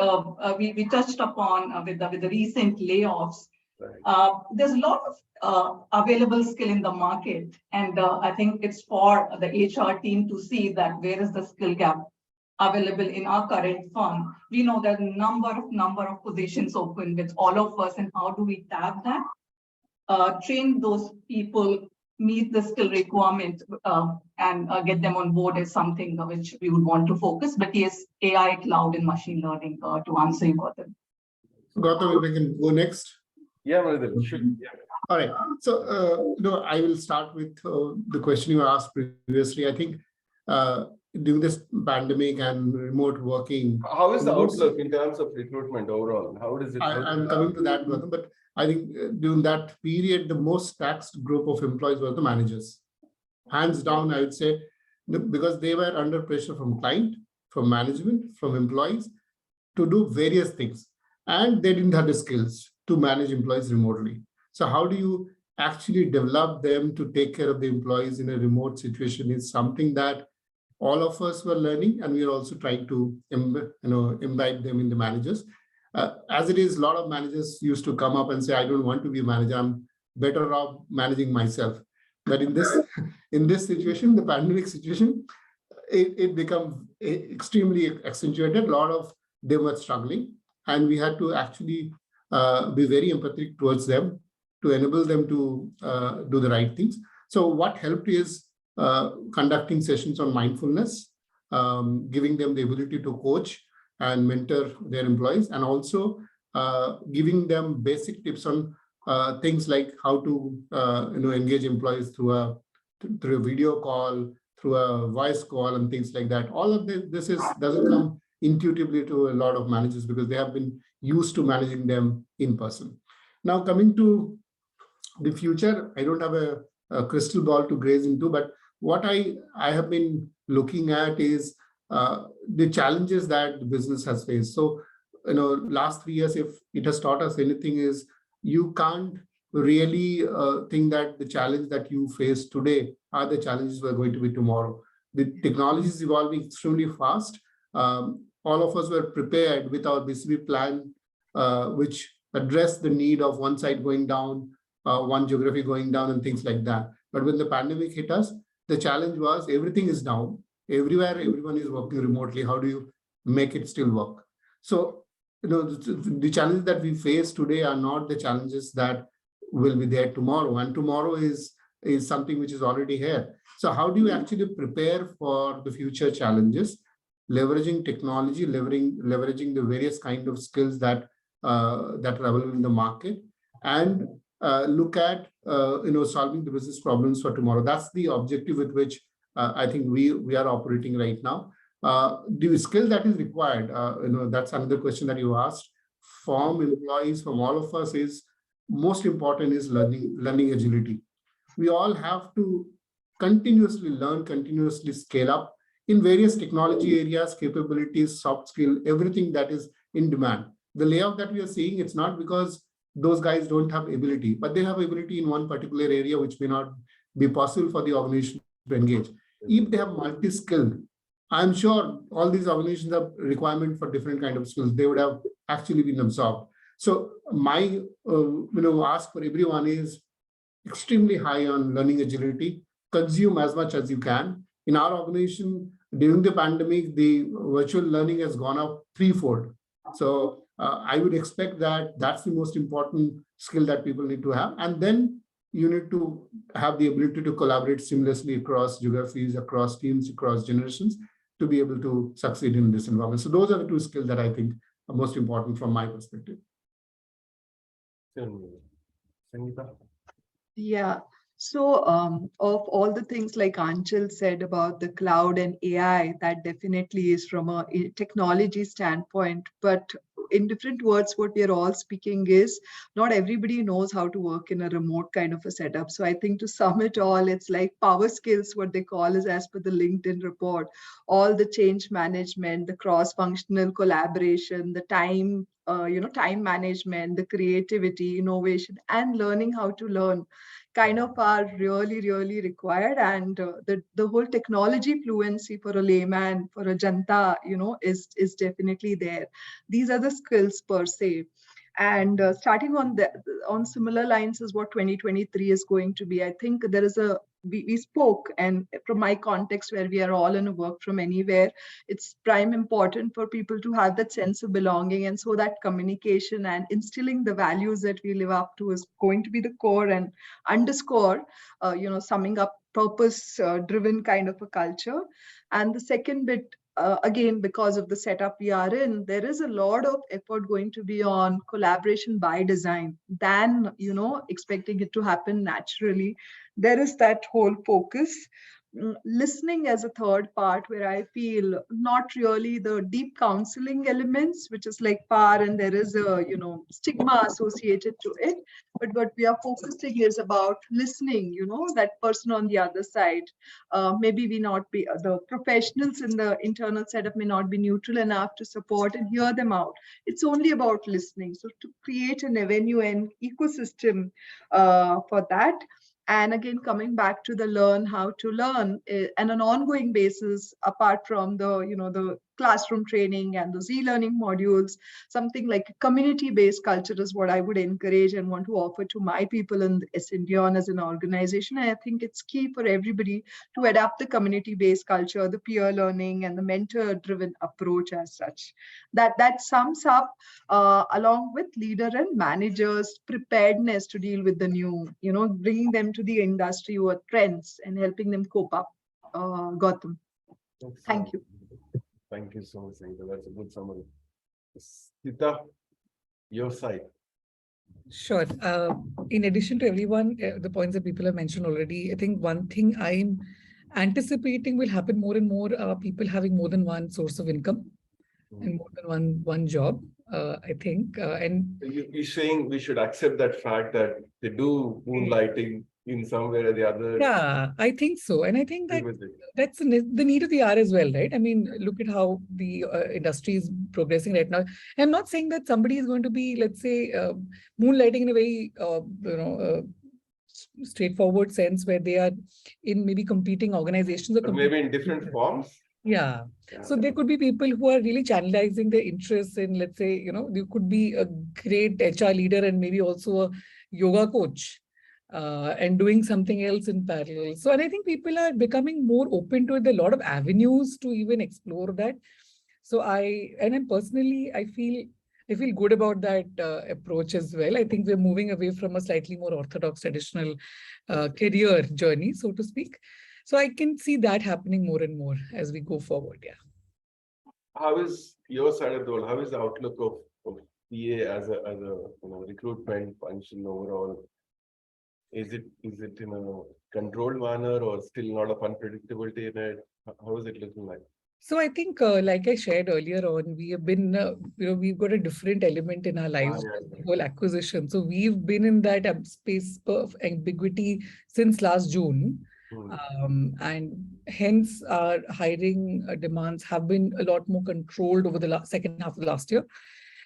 we touched upon with the recent layoffs. Right. There's a lot of available skill in the market. And I think it's for the HR team to see that where is the skill gap available in our current firm. We know there's a number of positions open with all of us, and how do we tap that? Train those people, meet the skill requirement, and get them on board is something which we would want to focus. But yes, AI, cloud, and machine learning to answer you, Gautam. Gautam, if we can go next. Yeah, sure. Yeah. All right. So, I will start with the question you asked previously. I think during this pandemic and remote working, how is the outlook in terms of recruitment overall? How does it? I'm coming to that, Gautam, but I think during that period, the most taxed group of employees were the managers. Hands down, I would say, because they were under pressure from client, from management, from employees to do various things. And they didn't have the skills to manage employees remotely. So how do you actually develop them to take care of the employees in a remote situation is something that all of us were learning, and we are also trying to imbibe them in the managers. As it is, a lot of managers used to come up and say, I don't want to be a manager, I'm better off managing myself. But in this situation, the pandemic situation, it becomes extremely accentuated. A lot of them were struggling, and we had to actually be very empathetic towards them to enable them to do the right things. So what helped is conducting sessions on mindfulness, giving them the ability to coach and mentor their employees, and also giving them basic tips on things like how to engage employees through a video call, through a voice call, and things like that. All of this doesn't come intuitively to a lot of managers because they have been used to managing them in person. Now, coming to the future, I don't have a crystal ball to graze into, but what I have been looking at is the challenges that the business has faced. So, last 3 years, if it has taught us anything, is you can't really think that the challenge that you face today are the challenges we're going to be tomorrow. The technology is evolving extremely fast. All of us were prepared with our BCP plan, which addressed the need of one side going down, one geography going down, and things like that. But when the pandemic hit us, the challenge was everything is down. Everywhere, everyone is working remotely. How do you make it still work? So, the challenges that we face today are not the challenges that will be there tomorrow. And tomorrow is something which is already here. So how do you actually prepare for the future challenges, leveraging technology, leveraging the various kind of skills that are available in the market, and look at solving the business problems for tomorrow? That's the objective with which I think we are operating right now. The skill that is required, that's another question that you asked from employees, from all of us, is most important is learning agility. We all have to continuously learn, continuously scale up in various technology areas, capabilities, soft skill, everything that is in demand. The layout that we are seeing, it's not because those guys don't have ability, but they have ability in one particular area which may not be possible for the organization to engage. If they have multi-skilled, I'm sure all these organizations have requirement for different kind of skills. They would have actually been absorbed. So my ask for everyone is extremely high on learning agility. Consume as much as you can. In our organization, during the pandemic, the virtual learning has gone up threefold. So I would expect that that's the most important skill that people need to have. And then you need to have the ability to collaborate seamlessly across geographies, across teams, across generations to be able to succeed in this environment. So those are the two skills that I think are most important from my perspective. Sangeeta? Yeah. So of all the things like Anchal said about the cloud and AI, that definitely is from a technology standpoint. But in different words, what we are all speaking is not everybody knows how to work in a remote kind of a setup. So I think to sum it all, it's like power skills, what they call is, as per the LinkedIn report, all the change management, the cross-functional collaboration, the time time management, the creativity, innovation, and learning how to learn kind of are really, really required. And the whole technology fluency for a layman, for a janta, is definitely there. These are the skills per se. And starting on similar lines is what 2023 is going to be. I think there is we spoke, and from my context where we are all in a work from anywhere, it's prime important for people to have that sense of belonging. And so that communication and instilling the values that we live up to is going to be the core and underscore, summing up purpose driven kind of a culture. And the second bit, again, because of the setup we are in, there is a lot of effort going to be on collaboration by design than, expecting it to happen naturally. There is that whole focus. Listening as a third part, where I feel not really the deep counseling elements, which is like par, and there is a stigma associated to it. But what we are focusing is about listening, that person on the other side. Maybe we not be, the professionals in the internal setup may not be neutral enough to support and hear them out. It's only about listening. So to create an avenue and ecosystem for that. And again, coming back to the learn how to learn and an ongoing basis, apart from the, the classroom training and those e-learning modules, something like a community-based culture is what I would encourage and want to offer to my people in Ascendion as an organization. And I think it's key for everybody to adapt the community-based culture, the peer learning, and the mentor-driven approach as such. That sums up, along with leader and managers' preparedness to deal with the new, bringing them to the industry or trends and helping them cope up. Gautam. Thank you. Thank you so much, Sangeeta. That's a good summary. Sita, your side. Sure. In addition to everyone, the points that people have mentioned already, I think one thing I'm anticipating will happen more and more, people having more than one source of income and more than one job, I think. And you're saying we should accept that fact that they do moonlighting in some way or the other. Yeah, I think so. And I think that that's the need of the hour as well, right? I mean, look at how the industry is progressing right now. I'm not saying that somebody is going to be, let's say, moonlighting in a very, straightforward sense where they are in maybe competing organizations or maybe in different forms. Yeah. So there could be people who are really channelizing their interests in, let's say, you could be a great HR leader and maybe also a yoga coach and doing something else in parallel. So, and I think people are becoming more open to it. There are a lot of avenues to even explore that. So I feel good about that approach as well. I think we're moving away from a slightly more orthodox traditional career journey, so to speak. So I can see that happening more and more as we go forward. Yeah. How is your side of the world? How is the outlook of PA as a recruitment function overall? Is it in a controlled manner or still a lot of unpredictability in it? How is it looking like? So I think, like I shared earlier on, we have been, we've got a different element in our lives, the whole acquisition. So we've been in that space of ambiguity since last June. And hence our hiring demands have been a lot more controlled over the second half of last year.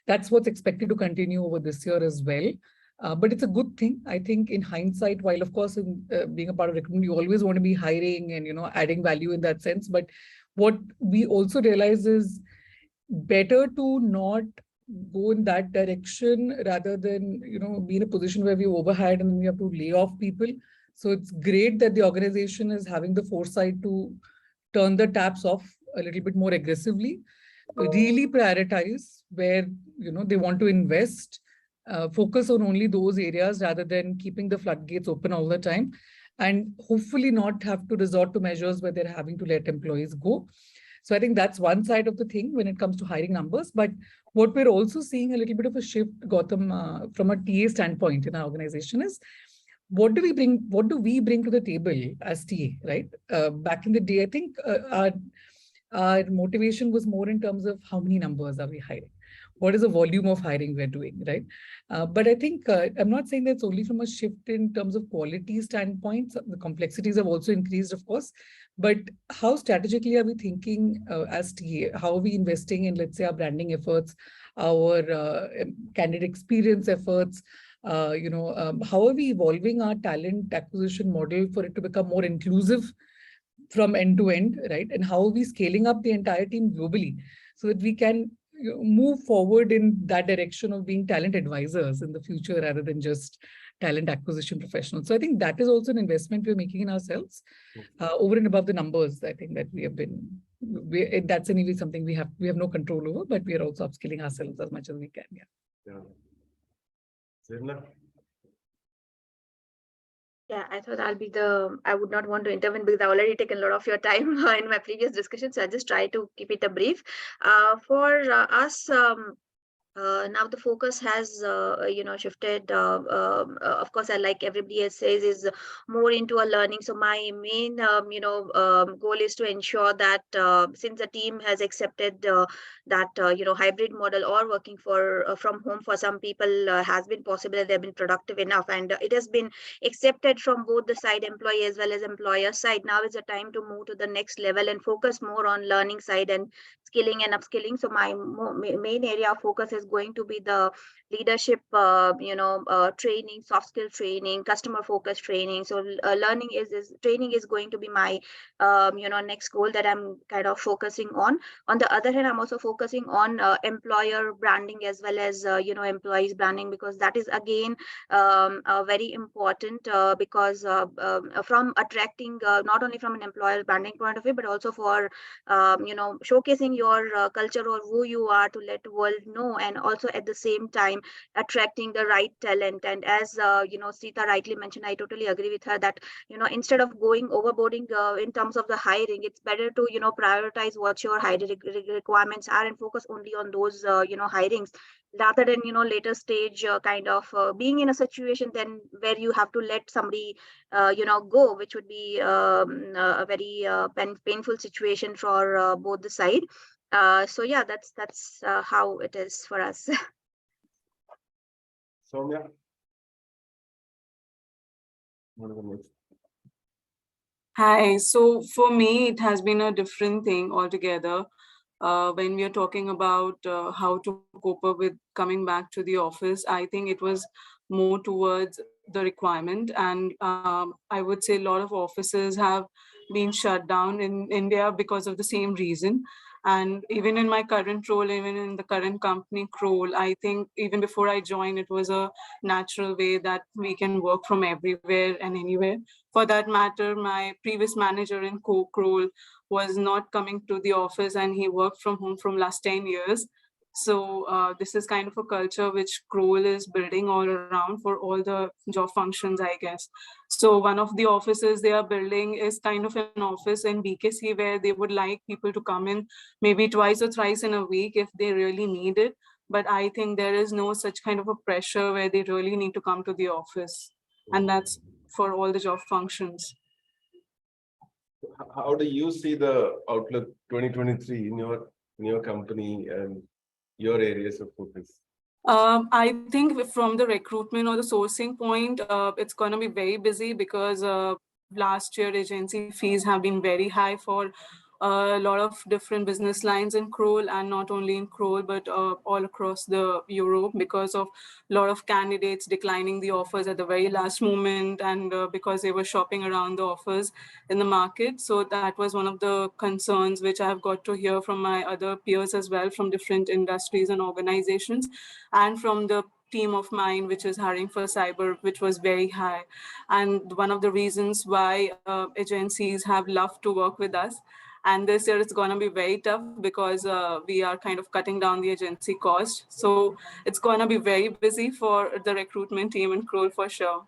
That's what's expected to continue over this year as well. But it's a good thing. I think in hindsight, while of course in being a part of recruitment, you always want to be hiring and, adding value in that sense. But what we also realize is better to not go in that direction rather than, be in a position where we overhired and we have to lay off people. So it's great that the organization is having the foresight to turn the taps off a little bit more aggressively, really prioritize where, they want to invest, focus on only those areas rather than keeping the floodgates open all the time, and hopefully not have to resort to measures where they're having to let employees go. So I think that's one side of the thing when it comes to hiring numbers. But what we're also seeing a little bit of a shift, Gautam, from a TA standpoint in our organization is, what do we bring to the table as TA, right? Back in the day, I think our motivation was more in terms of how many numbers are we hiring? What is the volume of hiring we're doing, right? But I think I'm not saying that's only from a shift in terms of quality standpoint. The complexities have also increased, of course. But how strategically are we thinking as TA? How are we investing in, let's say, our branding efforts, our candidate experience efforts? How are we evolving our talent acquisition model for it to become more inclusive from end to end, right? And how are we scaling up the entire team globally so that we can move forward in that direction of being talent advisors in the future rather than just talent acquisition professionals. So I think that is also an investment we're making in ourselves over and above the numbers. I think that that's anyway something we have no control over, but we are also upskilling ourselves as much as we can. Yeah. Sirna? Yeah, I thought I would not want to intervene because I already taken a lot of your time in my previous discussion. So I just try to keep it a brief. For us, now the focus has shifted. Of course, like everybody else says, is more into a learning. So my main goal is to ensure that since the team has accepted that hybrid model or working from home for some people has been possible, they've been productive enough, and it has been accepted from both the side, employee as well as employer side. Now is the time to move to the next level and focus more on learning side and skilling and upskilling. So my main area of focus is going to be the leadership, training, soft skill training, customer focused training. So training is going to be my, next goal that I'm kind of focusing on. On the other hand, I'm also focusing on employer branding as well as, employees branding, because that is again very important because from attracting, not only from an employer branding point of view, but also for, showcasing your culture or who you are to let the world know, and also at the same time attracting the right talent. And as Sita rightly mentioned, I totally agree with her that instead of going overboarding in terms of the hiring, it's better to prioritize what your hiring requirements are and focus only on those hirings, rather than later stage kind of being in a situation then where you have to let somebody go, which would be a very painful situation for both the side. So yeah, that's how it is for us. Soumya? Hi. So for me, it has been a different thing altogether. When we are talking about how to cope up with coming back to the office, I think it was more towards the requirement. And I would say a lot of offices have been shut down in India because of the same reason. And even in my current role, even in the current company role, I think even before I joined, it was a natural way that we can work from everywhere and anywhere. For that matter, my previous manager in Coke role was not coming to the office and he worked from home from last 10 years. So this is kind of a culture which Kroll is building all around for all the job functions, I guess. So one of the offices they are building is kind of an office in BKC where they would like people to come in maybe twice or thrice in a week if they really need it. But I think there is no such kind of a pressure where they really need to come to the office. And that's for all the job functions. How do you see the outlook 2023 in your company and your areas of focus? I think from the recruitment or the sourcing point, it's going to be very busy because last year agency fees have been very high for a lot of different business lines in Kroll, and not only in Kroll, but all across the Europe, because of a lot of candidates declining the offers at the very last moment, and because they were shopping around the offers in the market. So that was one of the concerns which I have got to hear from my other peers as well, from different industries and organizations, and from the team of mine which is hiring for cyber, which was very high. And one of the reasons why agencies have loved to work with us. And this year it's going to be very tough because we are kind of cutting down the agency cost. So it's going to be very busy for the recruitment team in Kroll for sure.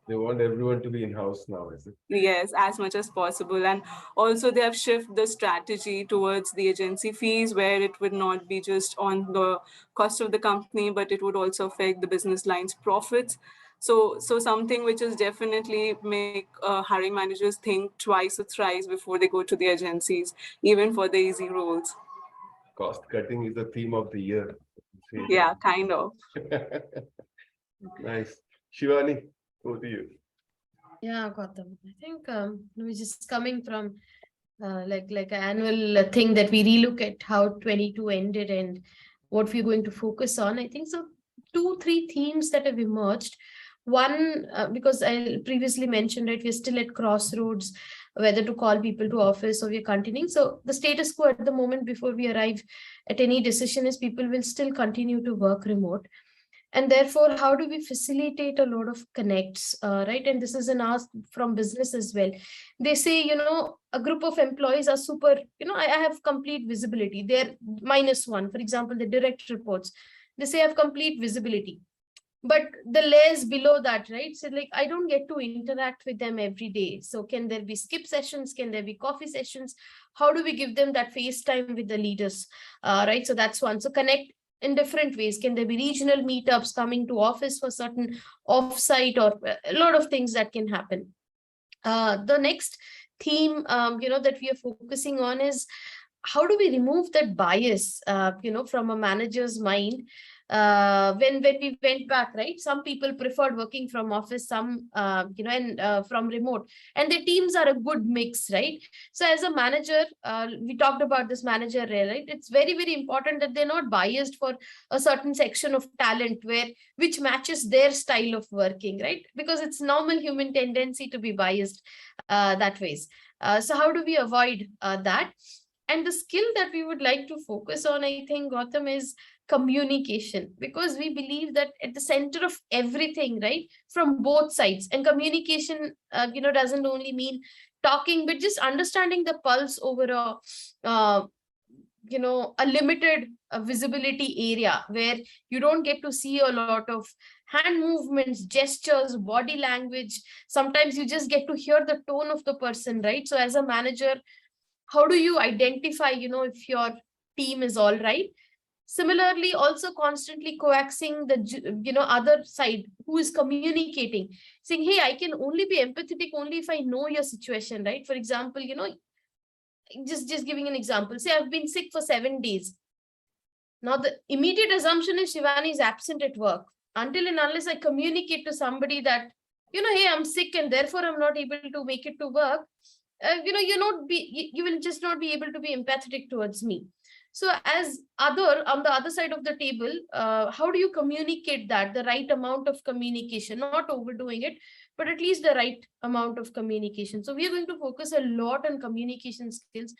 They want everyone to be in-house now, is it? Yes, as much as possible. And also they have shifted the strategy towards the agency fees, where it would not be just on the cost of the company, but it would also affect the business line's profits. So something which is definitely make hiring managers think twice or thrice before they go to the agencies, even for the easy roles. Cost cutting is the theme of the year. Yeah, kind of. Nice. Shivani, over to you. Yeah, Gautam. I think we're just coming from like an annual thing that we relook at how 22 ended and what we're going to focus on. I think so 2-3 themes that have emerged. One, because I previously mentioned, right, we're still at crossroads, whether to call people to office or we're continuing. So the status quo at the moment before we arrive at any decision is people will still continue to work remote. And therefore, how do we facilitate a lot of connects, right? And this is an ask from business as well. They say, a group of employees are super, I have complete visibility. They're -1, for example, the direct reports. They say I have complete visibility. But the layers below that, right? So like, I don't get to interact with them every day. So can there be skip sessions? Can there be coffee sessions? How do we give them that face time with the leaders, right? So that's one. So connect in different ways. Can there be regional meetups, coming to office for certain offsite, or a lot of things that can happen. The next theme, that we are focusing on is how do we remove that bias, from a manager's mind. When we went back, right, some people preferred working from office, some from remote, and the teams are a good mix, right? So as a manager, we talked about this manager, right? It's very, very important that they're not biased for a certain section of talent which matches their style of working, right? Because it's normal human tendency to be biased that ways. So how do we avoid that? And the skill that we would like to focus on, I think, Gautam, is communication, because we believe that at the center of everything, right, from both sides, and communication, doesn't only mean talking, but just understanding the pulse over a limited visibility area where you don't get to see a lot of hand movements, gestures, body language. Sometimes you just get to hear the tone of the person, right? So as a manager, how do you identify, if your team is all right? Similarly, also constantly coaxing the, other side who is communicating, saying, hey, I can only be empathetic only if I know your situation, right? For example, just giving an example, say I've been sick for 7 days. Now, the immediate assumption is Shivani is absent at work. Until and unless I communicate to somebody that hey, I'm sick and therefore I'm not able to make it to work, you will just not be able to be empathetic towards me. So as on the other side of the table, how do you communicate that, the right amount of communication, not overdoing it, but at least the right amount of communication. So we are going to focus a lot on communication skills.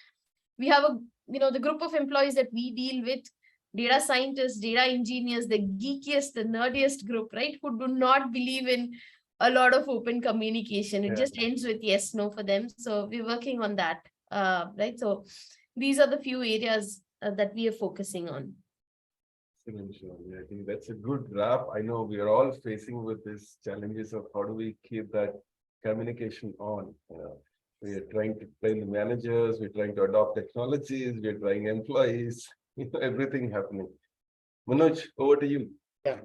We have the group of employees that we deal with, data scientists, data engineers, the geekiest, the nerdiest group, right? Who do not believe in a lot of open communication. It just ends with yes, no for them. So we're working on that, right? So these are the few areas that we are focusing on. I think that's a good wrap. I know we are all facing with these challenges of how do we keep that communication on. We are trying to train the managers, we're trying to adopt technologies, we're trying employees, everything happening. Manoj, over to you. Yeah,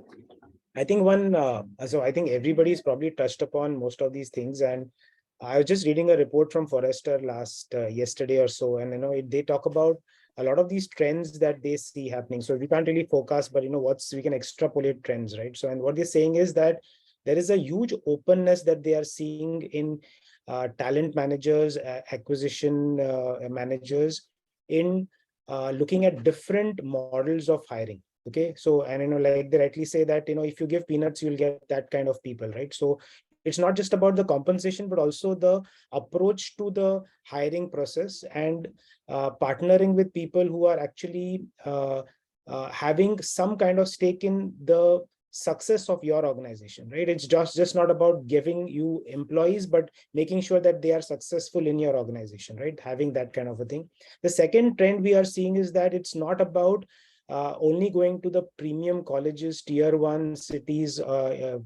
I think I think everybody's probably touched upon most of these things. And I was just reading a report from Forrester yesterday or so, and they talk about a lot of these trends that they see happening. So we can't really focus, but we can extrapolate trends, right? So, and what they're saying is that there is a huge openness that they are seeing in talent managers, acquisition managers, in looking at different models of hiring. Okay, so, and like they rightly say that if you give peanuts, you'll get that kind of people, right? So it's not just about the compensation, but also the approach to the hiring process, and partnering with people who are actually having some kind of stake in the success of your organization, right? It's just not about giving you employees, but making sure that they are successful in your organization, right? Having that kind of a thing. The second trend we are seeing is that it's not about only going to the premium colleges, tier 1 cities,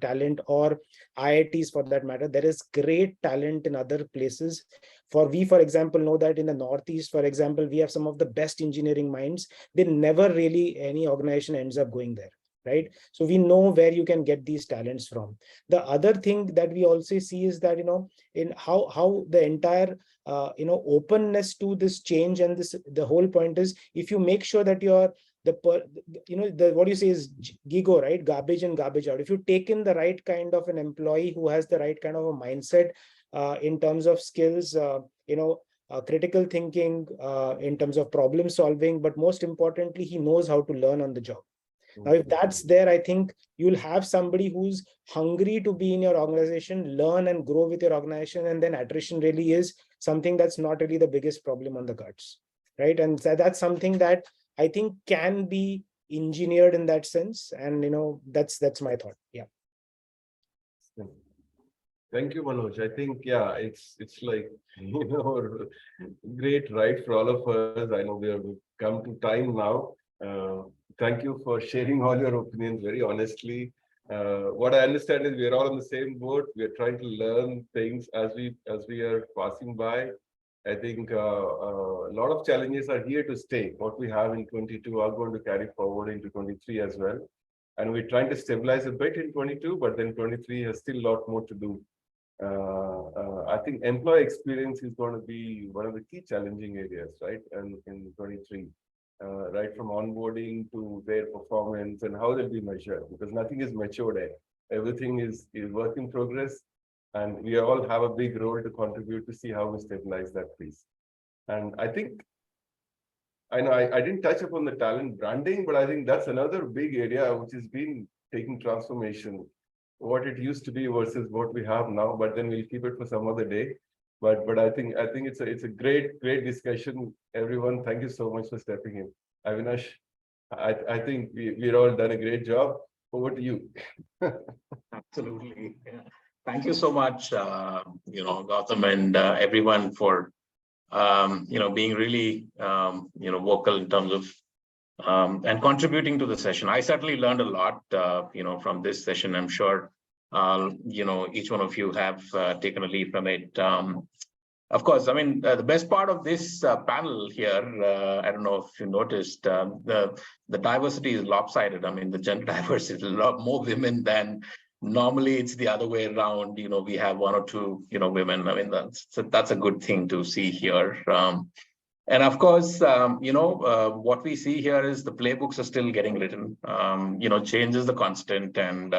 talent, or IITs for that matter. There is great talent in other places. For example, know that in the Northeast, for example, we have some of the best engineering minds. They never really, any organization ends up going there, right? So we know where you can get these talents from. The other thing that we also see is that, in how the entire, openness to this change, and the whole point is, if you make sure that you're what you say is GIGO, right? Garbage in, garbage out. If you take in the right kind of an employee who has the right kind of a mindset in terms of skills, critical thinking, in terms of problem solving, but most importantly, he knows how to learn on the job. Now, if that's there, I think you'll have somebody who's hungry to be in your organization, learn and grow with your organization, and then attrition really is something that's not really the biggest problem on the cards, right? And that's something that I think can be engineered in that sense. And, that's my thought. Yeah. Thank you, Manoj. I think, it's like, great ride for all of us. I know we have come to time now. Thank you for sharing all your opinions very honestly. What I understand is we're all on the same boat. We're trying to learn things as we are passing by. I think a lot of challenges are here to stay. What we have in 22 are going to carry forward into 23 as well. And we're trying to stabilize a bit in 22, but then 23 has still a lot more to do. I think employee experience is going to be one of the key challenging areas, right? And in 23, right from onboarding to their performance and how they'll be measured, because nothing is matured yet. Everything is work in progress. And we all have a big role to contribute to see how we stabilize that piece. And I think, I know I didn't touch upon the talent branding, but I think that's another big area which has been taking transformation, what it used to be versus what we have now, but then we'll keep it for some other day. But I think it's a great discussion. Everyone, thank you so much for stepping in. Avinash, I think we're all done a great job. Over to you. Absolutely. Yeah. Thank you so much, Gautam and everyone for, being really, vocal in terms of and contributing to the session. I certainly learned a lot, from this session. I'm sure, each one of you have taken a lead from it. Of course, I mean, the best part of this panel here, I don't know if you noticed, the diversity is lopsided. I mean, the gender diversity is a lot more women than normally. It's the other way around. We have one or two, women. I mean, that's a good thing to see here. And of course, what we see here is the playbooks are still getting written. Change is the constant, and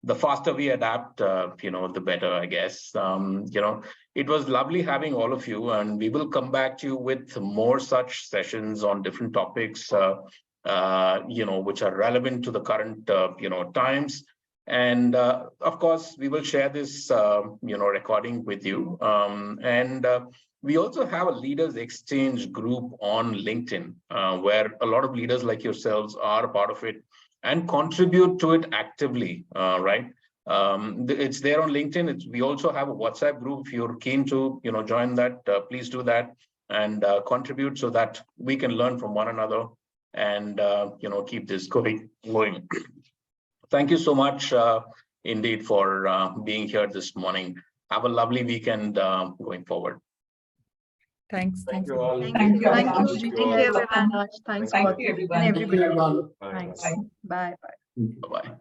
the faster we adapt, the better, I guess. It was lovely having all of you, and we will come back to you with more such sessions on different topics, which are relevant to the current, times. And of course, we will share this, recording with you. We also have a leaders exchange group on LinkedIn, where a lot of leaders like yourselves are a part of it and contribute to it actively, right? It's there on LinkedIn. We also have a WhatsApp group. If you're keen to, join that, please do that and contribute so that we can learn from one another and, keep this going. Thank you so much indeed for being here this morning. Have a lovely weekend going forward. Thanks. Thank you all. Thank you. Thank you. Thank you, everyone. Thanks Thank for you, everyone. Thank you, everyone. Bye. Bye. Bye-bye.